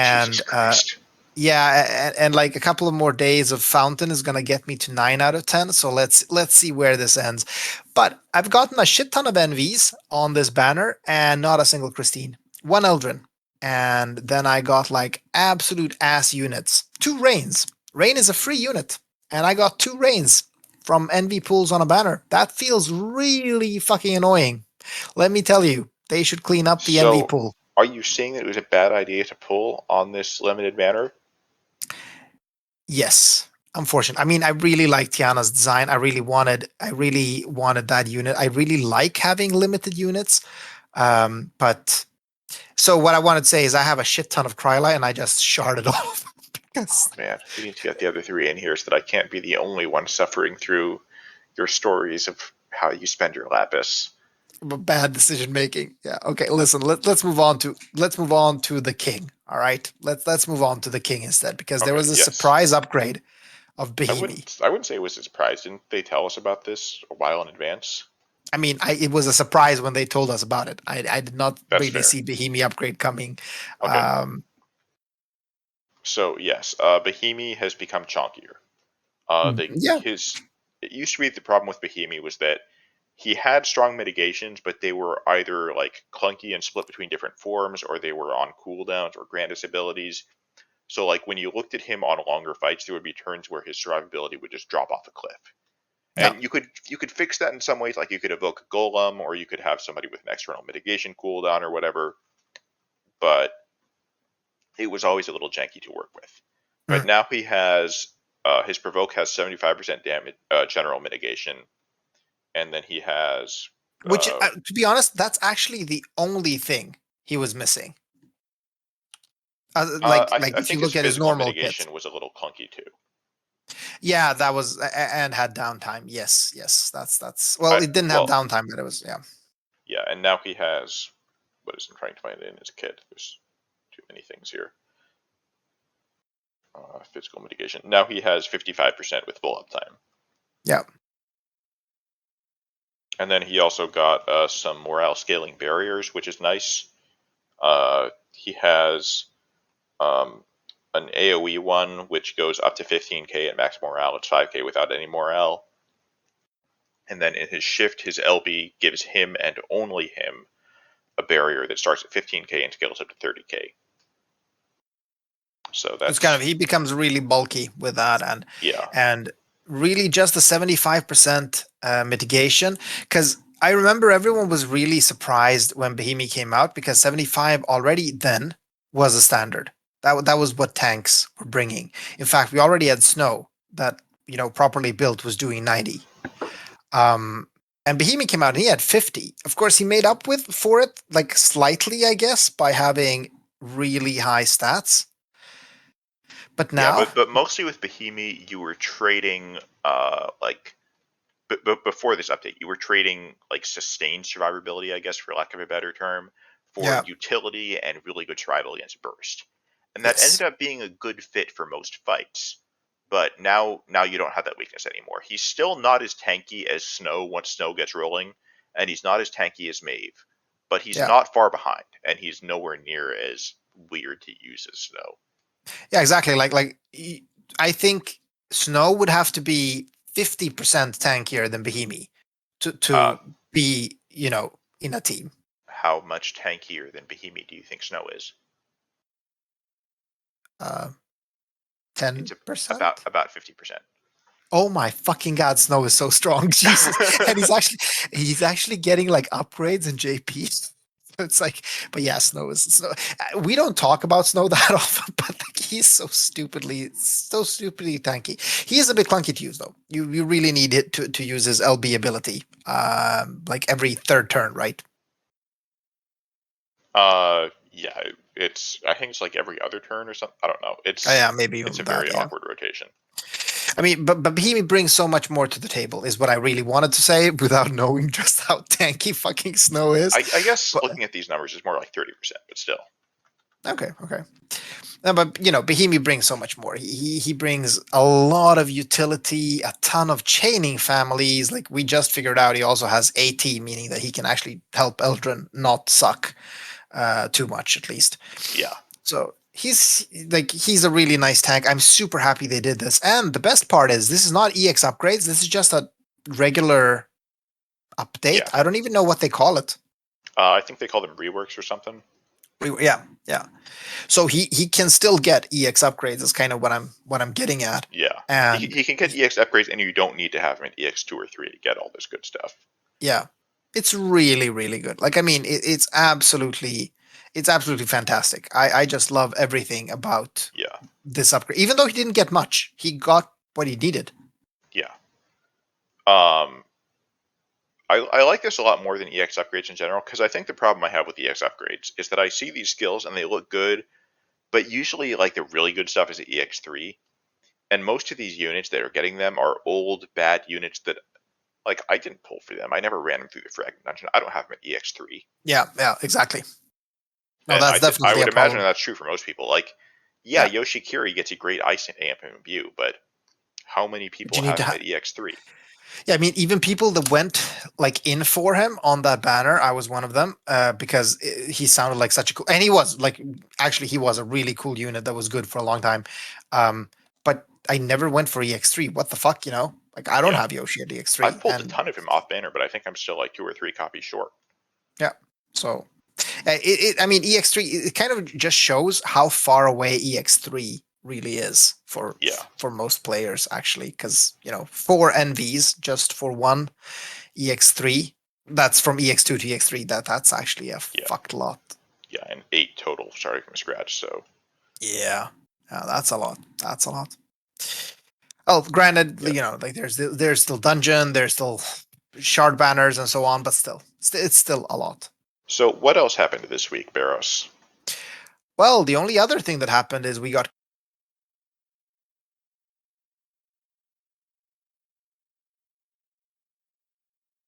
Jesus and Christ. Yeah, and like a couple of more days of Fountain is gonna get me to 9 out of 10. So let's see where this ends. But I've gotten a shit ton of NVs on this banner and not a single Christine. One Eldrin. And then I got like absolute ass units. Two Rains. Rain is a free unit. And I got two Rains from NV pools on a banner. That feels really fucking annoying. Let me tell you, they should clean up the NV So, pool. are you saying that it was a bad idea to pull on this limited banner? Yes, unfortunately. I mean, I really like Tiana's design. I really wanted that unit. I really like having limited units. But so what I wanted to say is I have a shit ton of Kryla and I just sharded off Oh because man, we need to get the other three in here so that I can't be the only one suffering through your stories of how you spend your lapis. of bad decision making. Yeah. Okay. Listen. Let's move on to the king. All right. Let's move on to the king instead because there Okay, was a yes. surprise upgrade of I Behemy. wouldn't I wouldn't say it was a surprise. Didn't they tell us about this a while in advance? I mean, it was a surprise when they told us about it. I did not That's really fair. see Behemy upgrade coming. Okay. Um, So yes, Behemy has become chonkier. yeah. His it used to be the problem with Behemy was that he had strong mitigations, but they were either like clunky and split between different forms, or they were on cooldowns or grandest abilities. So like when you looked at him on longer fights, there would be turns where his survivability would just drop off a cliff. Yeah. And you could fix that in some ways, like you could evoke a golem, or you could have somebody with an external mitigation cooldown or whatever. But it was always a little janky to work with. But Mm. now he has his provoke has 75% damage general mitigation, and then he has Which, uh, to be honest, that's actually the only thing he was missing. Like I if you think his look at his physical normal kit, mitigation was a little clunky too. yeah, that was and had downtime. Yes, yes, that's well, I it didn't have well downtime, but it was yeah. yeah, and now he has what is I'm trying to find it in his kit. There's too many things here. Physical mitigation. Now he has 55% with full uptime, Yeah. and then he also got some morale scaling barriers, which is nice. He has um, an AOE one, which goes up to 15k at max morale. It's 5k without any morale. And then in his shift, his LB gives him and only him a barrier that starts at 15k and scales up to 30k. So It's kind of that's he becomes really bulky with that, yeah, and really just the 75% mitigation. Because I remember everyone was really surprised when Behemy came out because 75 already then was a standard. That was what tanks were bringing. In fact, we already had Snow that properly built was doing 90. Um, and Behemy came out and he had 50. Of course, he made up with for it like slightly, I guess, by having really high stats. But yeah, now, but mostly with Behemi, you were trading like but before this update, you were trading like sustained survivability, I guess, for lack of a better term, for yeah, utility and really good survival against burst, and that ended yes, up being a good fit for most fights. But now you don't have that weakness anymore. He's still not as tanky as Snow once Snow gets rolling, and he's not as tanky as Maeve, but he's yeah, not far behind, and he's nowhere near as weird to use as Snow. yeah, exactly. I think Snow would have to be 50% tankier than Behemy to Uh, be in a team. how much tankier than Behemi do you think Snow is? Uh, It's 10%. about 50%. Oh my fucking god, Snow is so strong, Jesus! And he's actually getting like upgrades in JP. So it's like, but yeah, Snow is Snow. We don't talk about Snow that often, but like, he's so stupidly tanky. He is a bit clunky to use though. You really need it to use his LB ability, like every third turn, right? Yeah, it's I think it's like every other turn or something. I don't know. Yeah, maybe It's a even that. very Yeah. awkward rotation. I mean, but Bohemi brings so much more to the table, is what I really wanted to say without knowing just how tanky fucking Snow is. I guess But looking at these numbers is more like 30%, but still. okay, okay. No, but Bohemi brings so much more. He brings a lot of utility, a ton of chaining families. Like we just figured out, he also has AT, meaning that he can actually help Eldrin not suck too much, at least. Yeah. So he's a really nice tank. I'm super happy they did this. And the best part is this is not EX upgrades. This is just a regular update. Yeah. I don't even know what they call it. I think they call them reworks or something. Yeah, yeah. So he can still get EX upgrades. Is kind of what I'm getting at. Yeah. And He can get EX upgrades, and you don't need to have him at EX 2 or 3 to get all this good stuff. yeah, it's really really good. Like I mean, it's absolutely fantastic. I just love everything about Yeah. this upgrade. Even though he didn't get much, he got what he needed. Yeah. Um, I like this a lot more than EX upgrades in general, because I think the problem I have with EX upgrades is that I see these skills and they look good, but usually like the really good stuff is at EX3, and most of these units that are getting them are old bad units that like I didn't pull for them. I never ran them through the fragment dungeon. I don't have them at EX3, Yeah, yeah, exactly. No, and that's I definitely would a imagine problem. that's true for most people. Like, yeah, Yeah, Yoshikiri gets a great ice amp and imbue, but how many but people you need have to him have. at EX3? Yeah, I mean, even people that went like in for him on that banner, I was one of them because he sounded like such a cool, and he was like, actually, he was a really cool unit that was good for a long time. But I never went for EX3. What the fuck, you know? Like, I don't Yeah, have Yoshi at I've EX3, pulled a and ton of him off banner, but I think I'm still like 2 or 3 copies short. yeah, so I mean, EX3, it kind of just shows how far away EX3 really is Yeah, for most players, actually, because you know, 4 NVs just for one EX3. That's from EX2 to EX3. That's actually a yeah, fucked lot. yeah, and 8 total starting from scratch. So Yeah, yeah, that's a lot. That's a lot. Oh, granted, yeah. you know, like there's still dungeon, there's still shard banners and so on, but still, it's still a lot. So what else happened this week, Barros? Well, the only other thing that happened is we got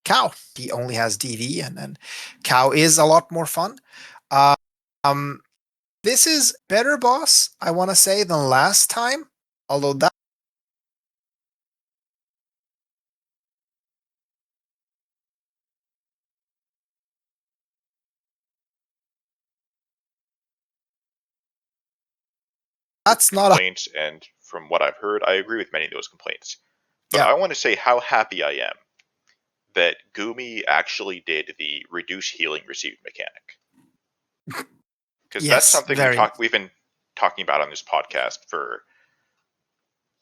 Cow. He only has DV, and then Cow is a lot more fun. Um, this is better boss, I want to say, than last time. Although that's not a Complaints, and from what I've heard, I agree with many of those complaints. But yeah. I want to say how happy I am that Gumi actually did the reduce healing received mechanic, because that's Yes, something very. we've been talking about on this podcast for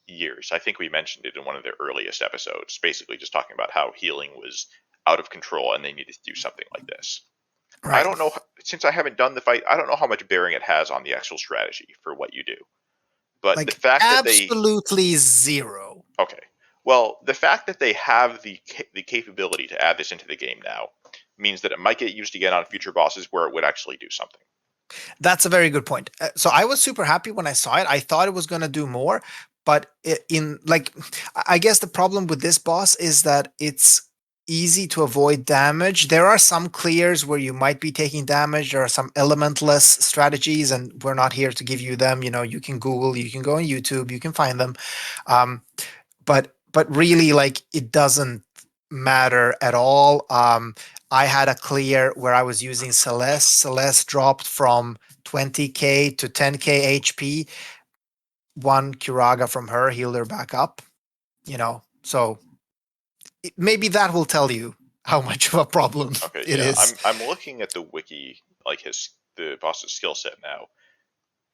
years. I think we mentioned it in one of the earliest episodes, basically just talking about how healing was out of control and they needed to do something like this. I Right. don't know, since I haven't done the fight, I don't know how much bearing it has on the actual strategy for what you do. But the Like fact that they absolutely zero. okay, well, the fact that they have the capability to add this into the game now means that it might get used again on future bosses where it would actually do something. That's a very good point. So I was super happy when I saw it. I thought it was going to do more, but in like, I guess the problem with this boss is that it's easy to avoid damage. There are some clears where you might be taking damage. There are some elementless strategies, and we're not here to give you them. You know, you can Google, you can go on YouTube, you can find them. Um, but really, like, it doesn't matter at all. I had a clear where I was using Celeste. Celeste dropped from 20k to 10k HP. One Kuraga from her healed her back up. You know, so maybe that will tell you how much of a problem Okay, it yeah, is. I'm looking at the wiki, like the boss's skill set now.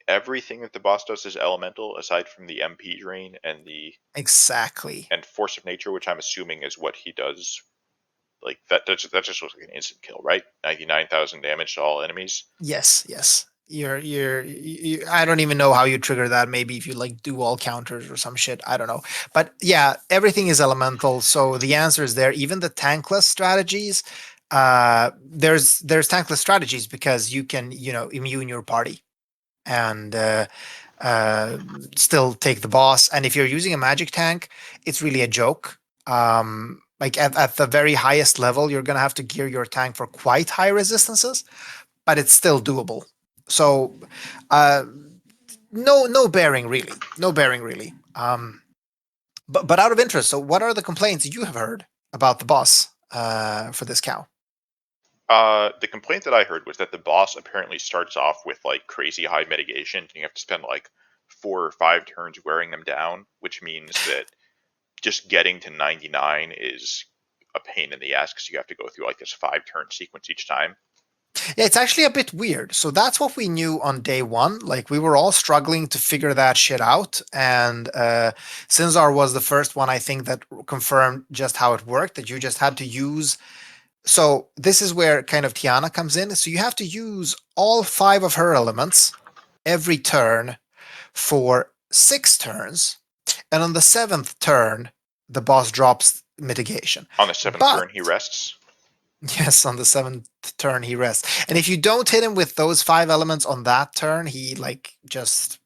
Everything that the boss does is elemental, aside from the MP drain and the Exactly. and force of nature, which I'm assuming is what he does. Like that just looks like an instant kill, right? 99,000 damage to all enemies. Yes, yes. I don't even know how you trigger that. Maybe if you like do all counters or some shit. I don't know. But yeah, everything is elemental. So the answer is there. Even the tankless strategies, there's tankless strategies because you can, you know, immune your party and uh, still take the boss. And if you're using a magic tank, it's really a joke. Like at the very highest level, you're gonna have to gear your tank for quite high resistances, but it's still doable. So, uh, no bearing really, no bearing really. But out of interest, so what are the complaints you have heard about the boss for this cow? The complaint that I heard was that the boss apparently starts off with like crazy high mitigation, and you have to spend like 4 or 5 turns wearing them down, which means that just getting to 99 is a pain in the ass because you have to go through like this 5 turn sequence each time. Yeah, it's actually a bit weird. So that's what we knew on day one. Like we were all struggling to figure that shit out. And Sinzar was the first one, I think, that confirmed just how it worked, that you just had to use. So this is where kind of Tiana comes in. So you have to use all 5 of her elements every turn for 6 turns. And on the 7th turn, the boss drops mitigation. On the 7th But turn, he rests. yes, on the 7th turn he rests. And if you don't hit him with those 5 elements on that turn, he like just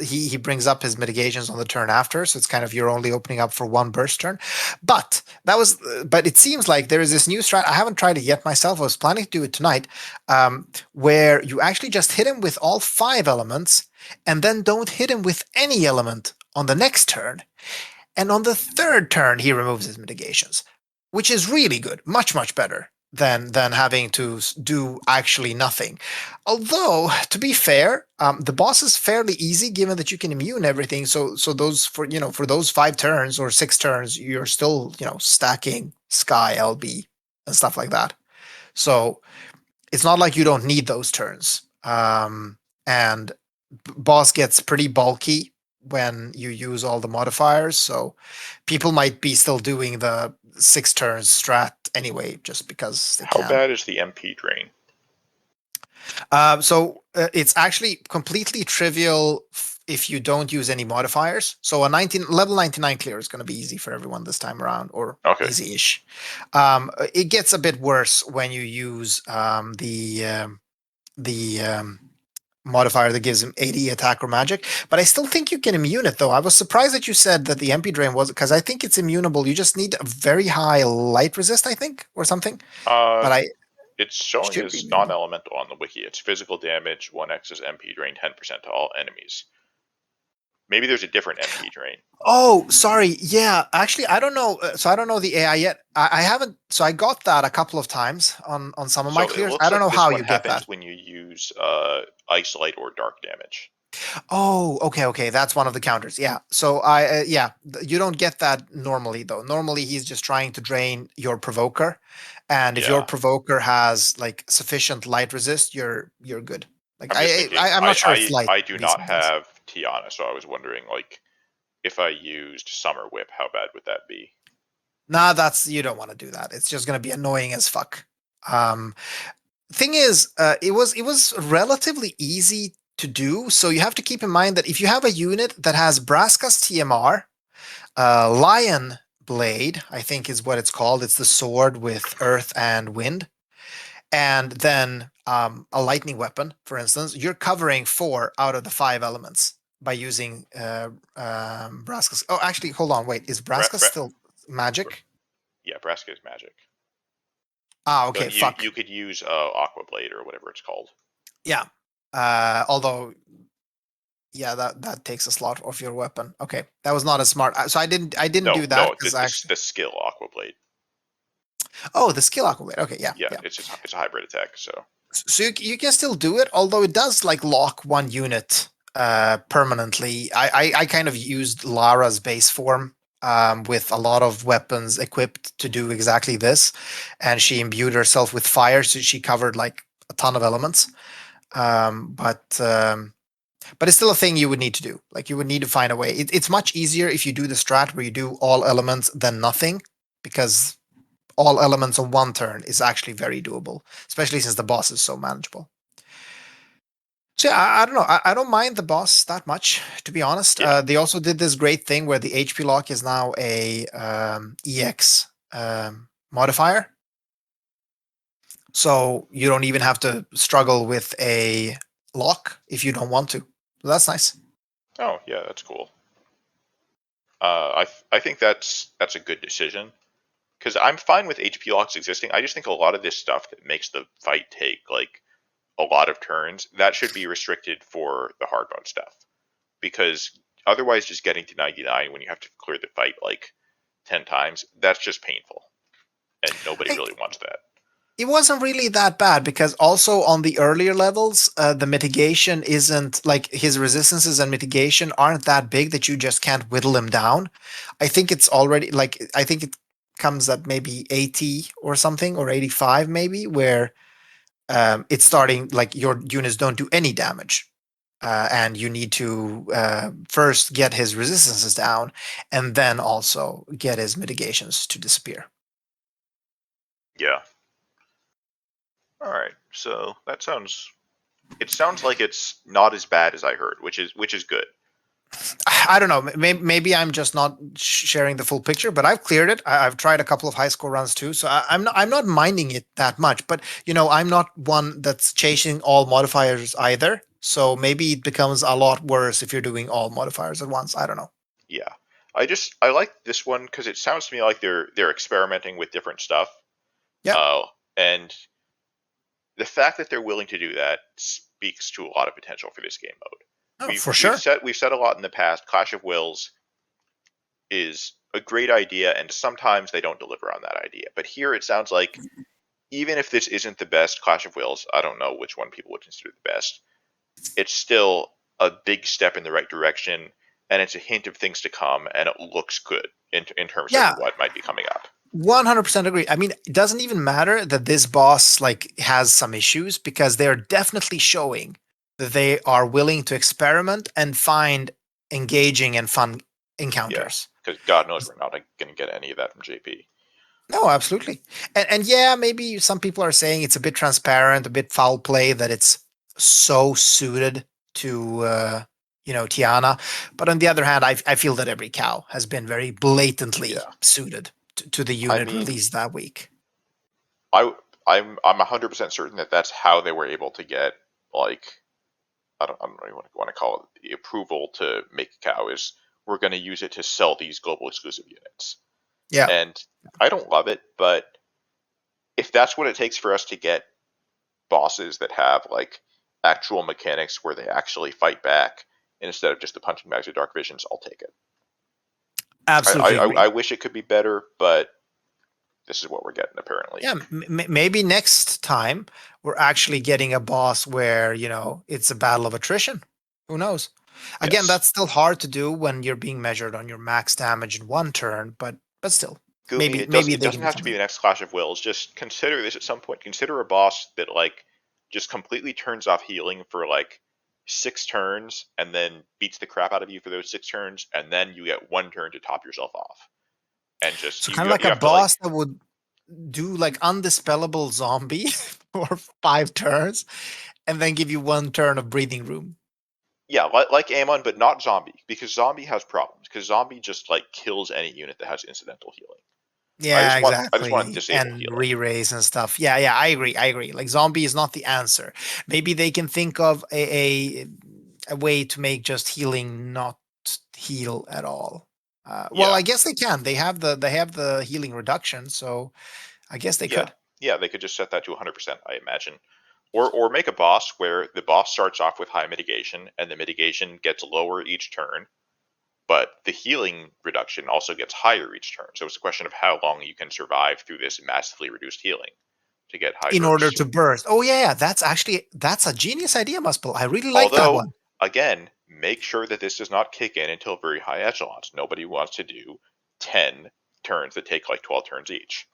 he brings up his mitigations on the turn after, so it's kind of you're only opening up for one burst turn. But it seems like there is this new strat. I haven't tried it yet myself. I was planning to do it tonight, where you actually just hit him with all 5 elements, and then don't hit him with any element on the next turn. And on the 3rd turn, he removes his mitigations, which is really good, much better than having to do actually nothing. Although, to be fair, the boss is fairly easy given that you can immune everything. So those for those 5 turns or 6 turns, you're still stacking Sky LB and stuff like that. So it's not like you don't need those turns. And boss gets pretty bulky when you use all the modifiers. So people might be still doing the 6 turns strat anyway, just because they How can. bad is the MP drain? It's actually completely trivial if you don't use any modifiers. So a 19 level 99 clear is going to be easy for everyone this time around, or Okay. easy-ish. It gets a bit worse when you use the modifier that gives him 80 attack or magic. But I still think you can immune it though. I was surprised that you said that the MP drain was, because I think it's immunable. You just need a very high light resist, I think, or something. Uh, But I it's showing should be as immutable. non-elemental on the wiki. It's physical damage, 1x is MP drain, 10% to all enemies. Maybe there's a different MP drain. Oh, sorry. Yeah, actually, I don't know. So I don't know the AI yet. I haven't. So I got that a couple of times on some of my So it clears. I looks don't like know this how one you get happens that. when you use ice, light, or dark damage. Oh, okay. That's one of the counters. Yeah. So you don't get that normally though. Normally he's just trying to drain your provoker, and if your Yeah, provoker has like sufficient light resist, you're good. Like I'm just thinking. I'm not sure it's light I do these not sometimes. have Tiana, so I was wondering like if I used Summer Whip, how bad would that be? Nah, that's you don't want to do that. It's just gonna be annoying as fuck. Um, Thing is, it was relatively easy to do. So you have to keep in mind that if you have a unit that has Braska's TMR, Lion Blade, I think is what it's called. It's the sword with earth and wind. And then a lightning weapon, for instance, you're covering 4 out of the 5 elements by using Braska's. Oh, actually, hold on. Wait, is Bra- Braska Bra- still Bra- magic? yeah, Braska is magic. Ah, So okay, you fuck. could use Aqua Blade or whatever it's called. Yeah. Although, yeah, that takes a slot off your weapon. Okay, that was not as smart. So I didn't No, do that no, because I actually. the skill Aqua Blade. Oh, the skill aquablade. Okay, yeah, Yeah, yeah. it's a hybrid attack. So So you can still do it, although it does like lock one unit permanently. I kind of used Lara's base form with a lot of weapons equipped to do exactly this, and she imbued herself with fire, so she covered like a ton of elements. Um, but um, but it's still a thing you would need to do. Like you would need to find a way. It's much easier if you do the strat where you do all elements than nothing, because all elements on one turn is actually very doable, especially since the boss is so manageable. So yeah, I don't know. I don't mind the boss that much, to be honest. yeah, They also did this great thing where the HP lock is now a EX modifier, so you don't even have to struggle with a lock if you don't want to. So that's nice. oh yeah, that's cool. I think that's a good decision because I'm fine with HP locks existing. I just think a lot of this stuff that makes the fight take like a lot of turns that should be restricted for the hard mode stuff because otherwise, just getting to 99 when you have to clear the fight like 10 times, that's just painful, and nobody I, really wants that. It wasn't really that bad because also on the earlier levels, the mitigation isn't like his resistances and mitigation aren't that big that you just can't whittle him down. I think it's already like I think it comes at maybe 80 or something or 85 maybe where it's starting like your units don't do any damage. And you need to first get his resistances down and then also get his mitigations to disappear. Yeah. All right. So that sounds. It sounds like it's not as bad as I heard, which is good. I don't know. Maybe I'm just not sharing the full picture, but I've cleared it. I've tried a couple of high score runs too, so I'm not minding it that much. But I'm not one that's chasing all modifiers either. So maybe it becomes a lot worse if you're doing all modifiers at once. I don't know. Yeah. I like this one because it sounds to me like they're experimenting with different stuff. Yeah, Uh, and the fact that they're willing to do that speaks to a lot of potential for this game mode. oh, We've for we've sure. said we've said a lot in the past. Clash of Wills is a great idea, and sometimes they don't deliver on that idea. But here it sounds like even if this isn't the best Clash of Wills, I don't know which one people would consider the best. It's still a big step in the right direction, and it's a hint of things to come, and it looks good in terms of Yeah, what might be coming up. 100% agree. I mean, it doesn't even matter that this boss like has some issues because they're definitely showing that they are willing to experiment and find engaging and fun Yeah, encounters. because God knows we're not going to get any of that from JP. No, absolutely. And yeah, maybe some people are saying it's a bit transparent, a bit foul play that it's so suited to Tiana. But on the other hand, I feel that every cow has been very blatantly Yeah, suited to the I unit mean, released that week. I I'm 100% certain that that's how they were able to get like I don't know what to call it the approval to make a cow is we're going to use it to sell these global exclusive units. Yeah. And I don't love it, but if that's what it takes for us to get bosses that have like actual mechanics where they actually fight back instead of just the punching bags of dark visions, I'll take it. Absolutely I agree. wish it could be better, but this is what we're getting apparently. Yeah, maybe next time we're actually getting a boss where, it's a battle of attrition. Who knows? Again, Yes. that's still hard to do when you're being measured on your max damage in one turn, but still, Gumi, maybe it they can doesn't do have to be something. the next Clash of Wills. Just consider this at some point. Consider a boss that like just completely turns off healing for like 6 turns and then beats the crap out of you for those 6 turns, and then you get 1 turn to top yourself off. And just So kind of you like a have to like boss that would do like undispellable zombie for 5 turns and then give you 1 turn of breathing room. yeah, like Amon, but not zombie, because zombie has problems. Because zombie just like kills any unit that has incidental healing. Yeah, I just want to exactly. disable And healing. re-raise and stuff. Yeah, yeah, I agree. I agree. Like zombie is not the answer. Maybe they can think of a way to make just healing not heal at all. Well, Yeah, I guess they can. They have the healing reduction, so I guess they yeah, could. yeah. They could just set that to 100%, I imagine. Or make a boss where the boss starts off with high mitigation and the mitigation gets lower each turn, but the healing reduction also gets higher each turn. So it's a question of how long you can survive through this massively reduced healing to get high In order bursts. to burst. Oh yeah, yeah. That's a genius idea, Muspel. I really like that Although, one. again, make sure that this does not kick in until very high echelons. Nobody wants to do 10 turns that take like 12 turns each.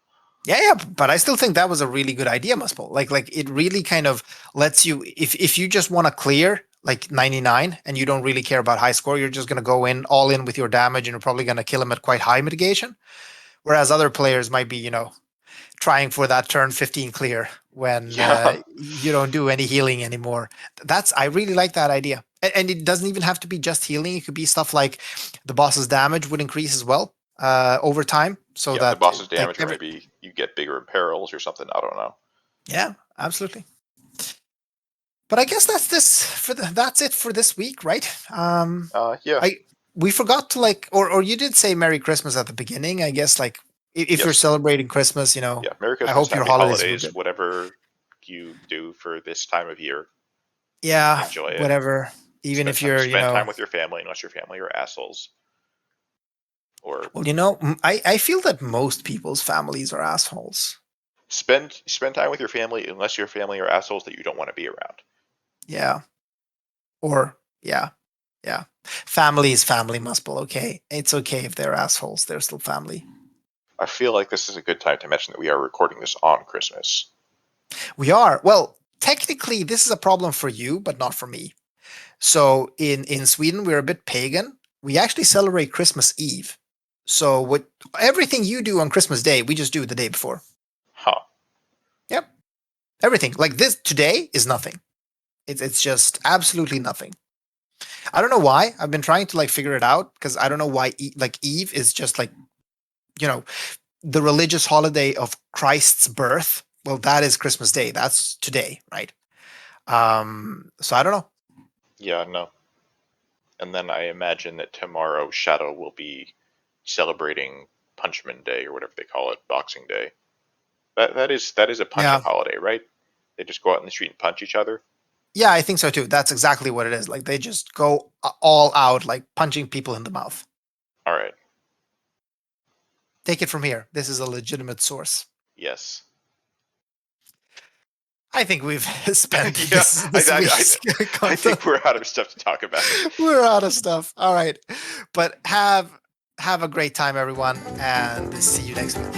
Yeah, yeah, but I still think that was a really good idea, Muspel. Like it really kind of lets you if you just want to clear like 99 and you don't really care about high score, you're just gonna go in all in with your damage and you're probably gonna kill him at quite high mitigation. Whereas other players might be, trying for that turn 15 clear when Yeah, you don't do any healing anymore. I really like that idea. And it doesn't even have to be just healing. It could be stuff like the boss's damage would increase as well over time, so yeah, the that boss's like damage, or maybe you get bigger perils or something. I don't know. yeah, absolutely. But I guess that's it for this week, right? Yeah, I we forgot to like, or you did say Merry Christmas at the beginning. I guess like if you're yes, celebrating Christmas, yeah. Merry I Christmas, hope your Happy holidays were Holidays, good. whatever you do for this time of year. Yeah, Enjoy it. whatever. Even if you're, Spend time with your family, unless your family are assholes. Or well, I feel that most people's families are assholes. spend time with your family unless your family are assholes that you don't want to be around. Yeah. Or yeah. Yeah. Family is family, Muspel, okay? It's okay if they're assholes. They're still family. I feel like this is a good time to mention that we are recording this on Christmas. We are. Well, technically, this is a problem for you, but not for me. So in Sweden, we're a bit pagan. We actually celebrate Christmas Eve. So what everything you do on Christmas Day, we just do the day before. Huh. Yep. Everything. Like this today is nothing. It's just absolutely nothing. I don't know why. I've been trying to like figure it out because I don't know why like Eve is just like, you know, the religious holiday of Christ's birth. Well, that is Christmas Day. That's today, right? So I don't know. Yeah, no. And then I imagine that tomorrow Shadow will be celebrating Punchman Day or whatever they call it, Boxing Day. That is a punching Yeah. holiday, right? They just go out in the street and punch each other. Yeah, I think so too. That's exactly what it is. Like they just go all out, like punching people in the mouth. All right. Take it from here. This is a legitimate source. Yes. I think we've spent Yeah. this week's I content. think we're out of stuff to talk about. We're out of stuff. All right, but have a great time, everyone, and see you next week.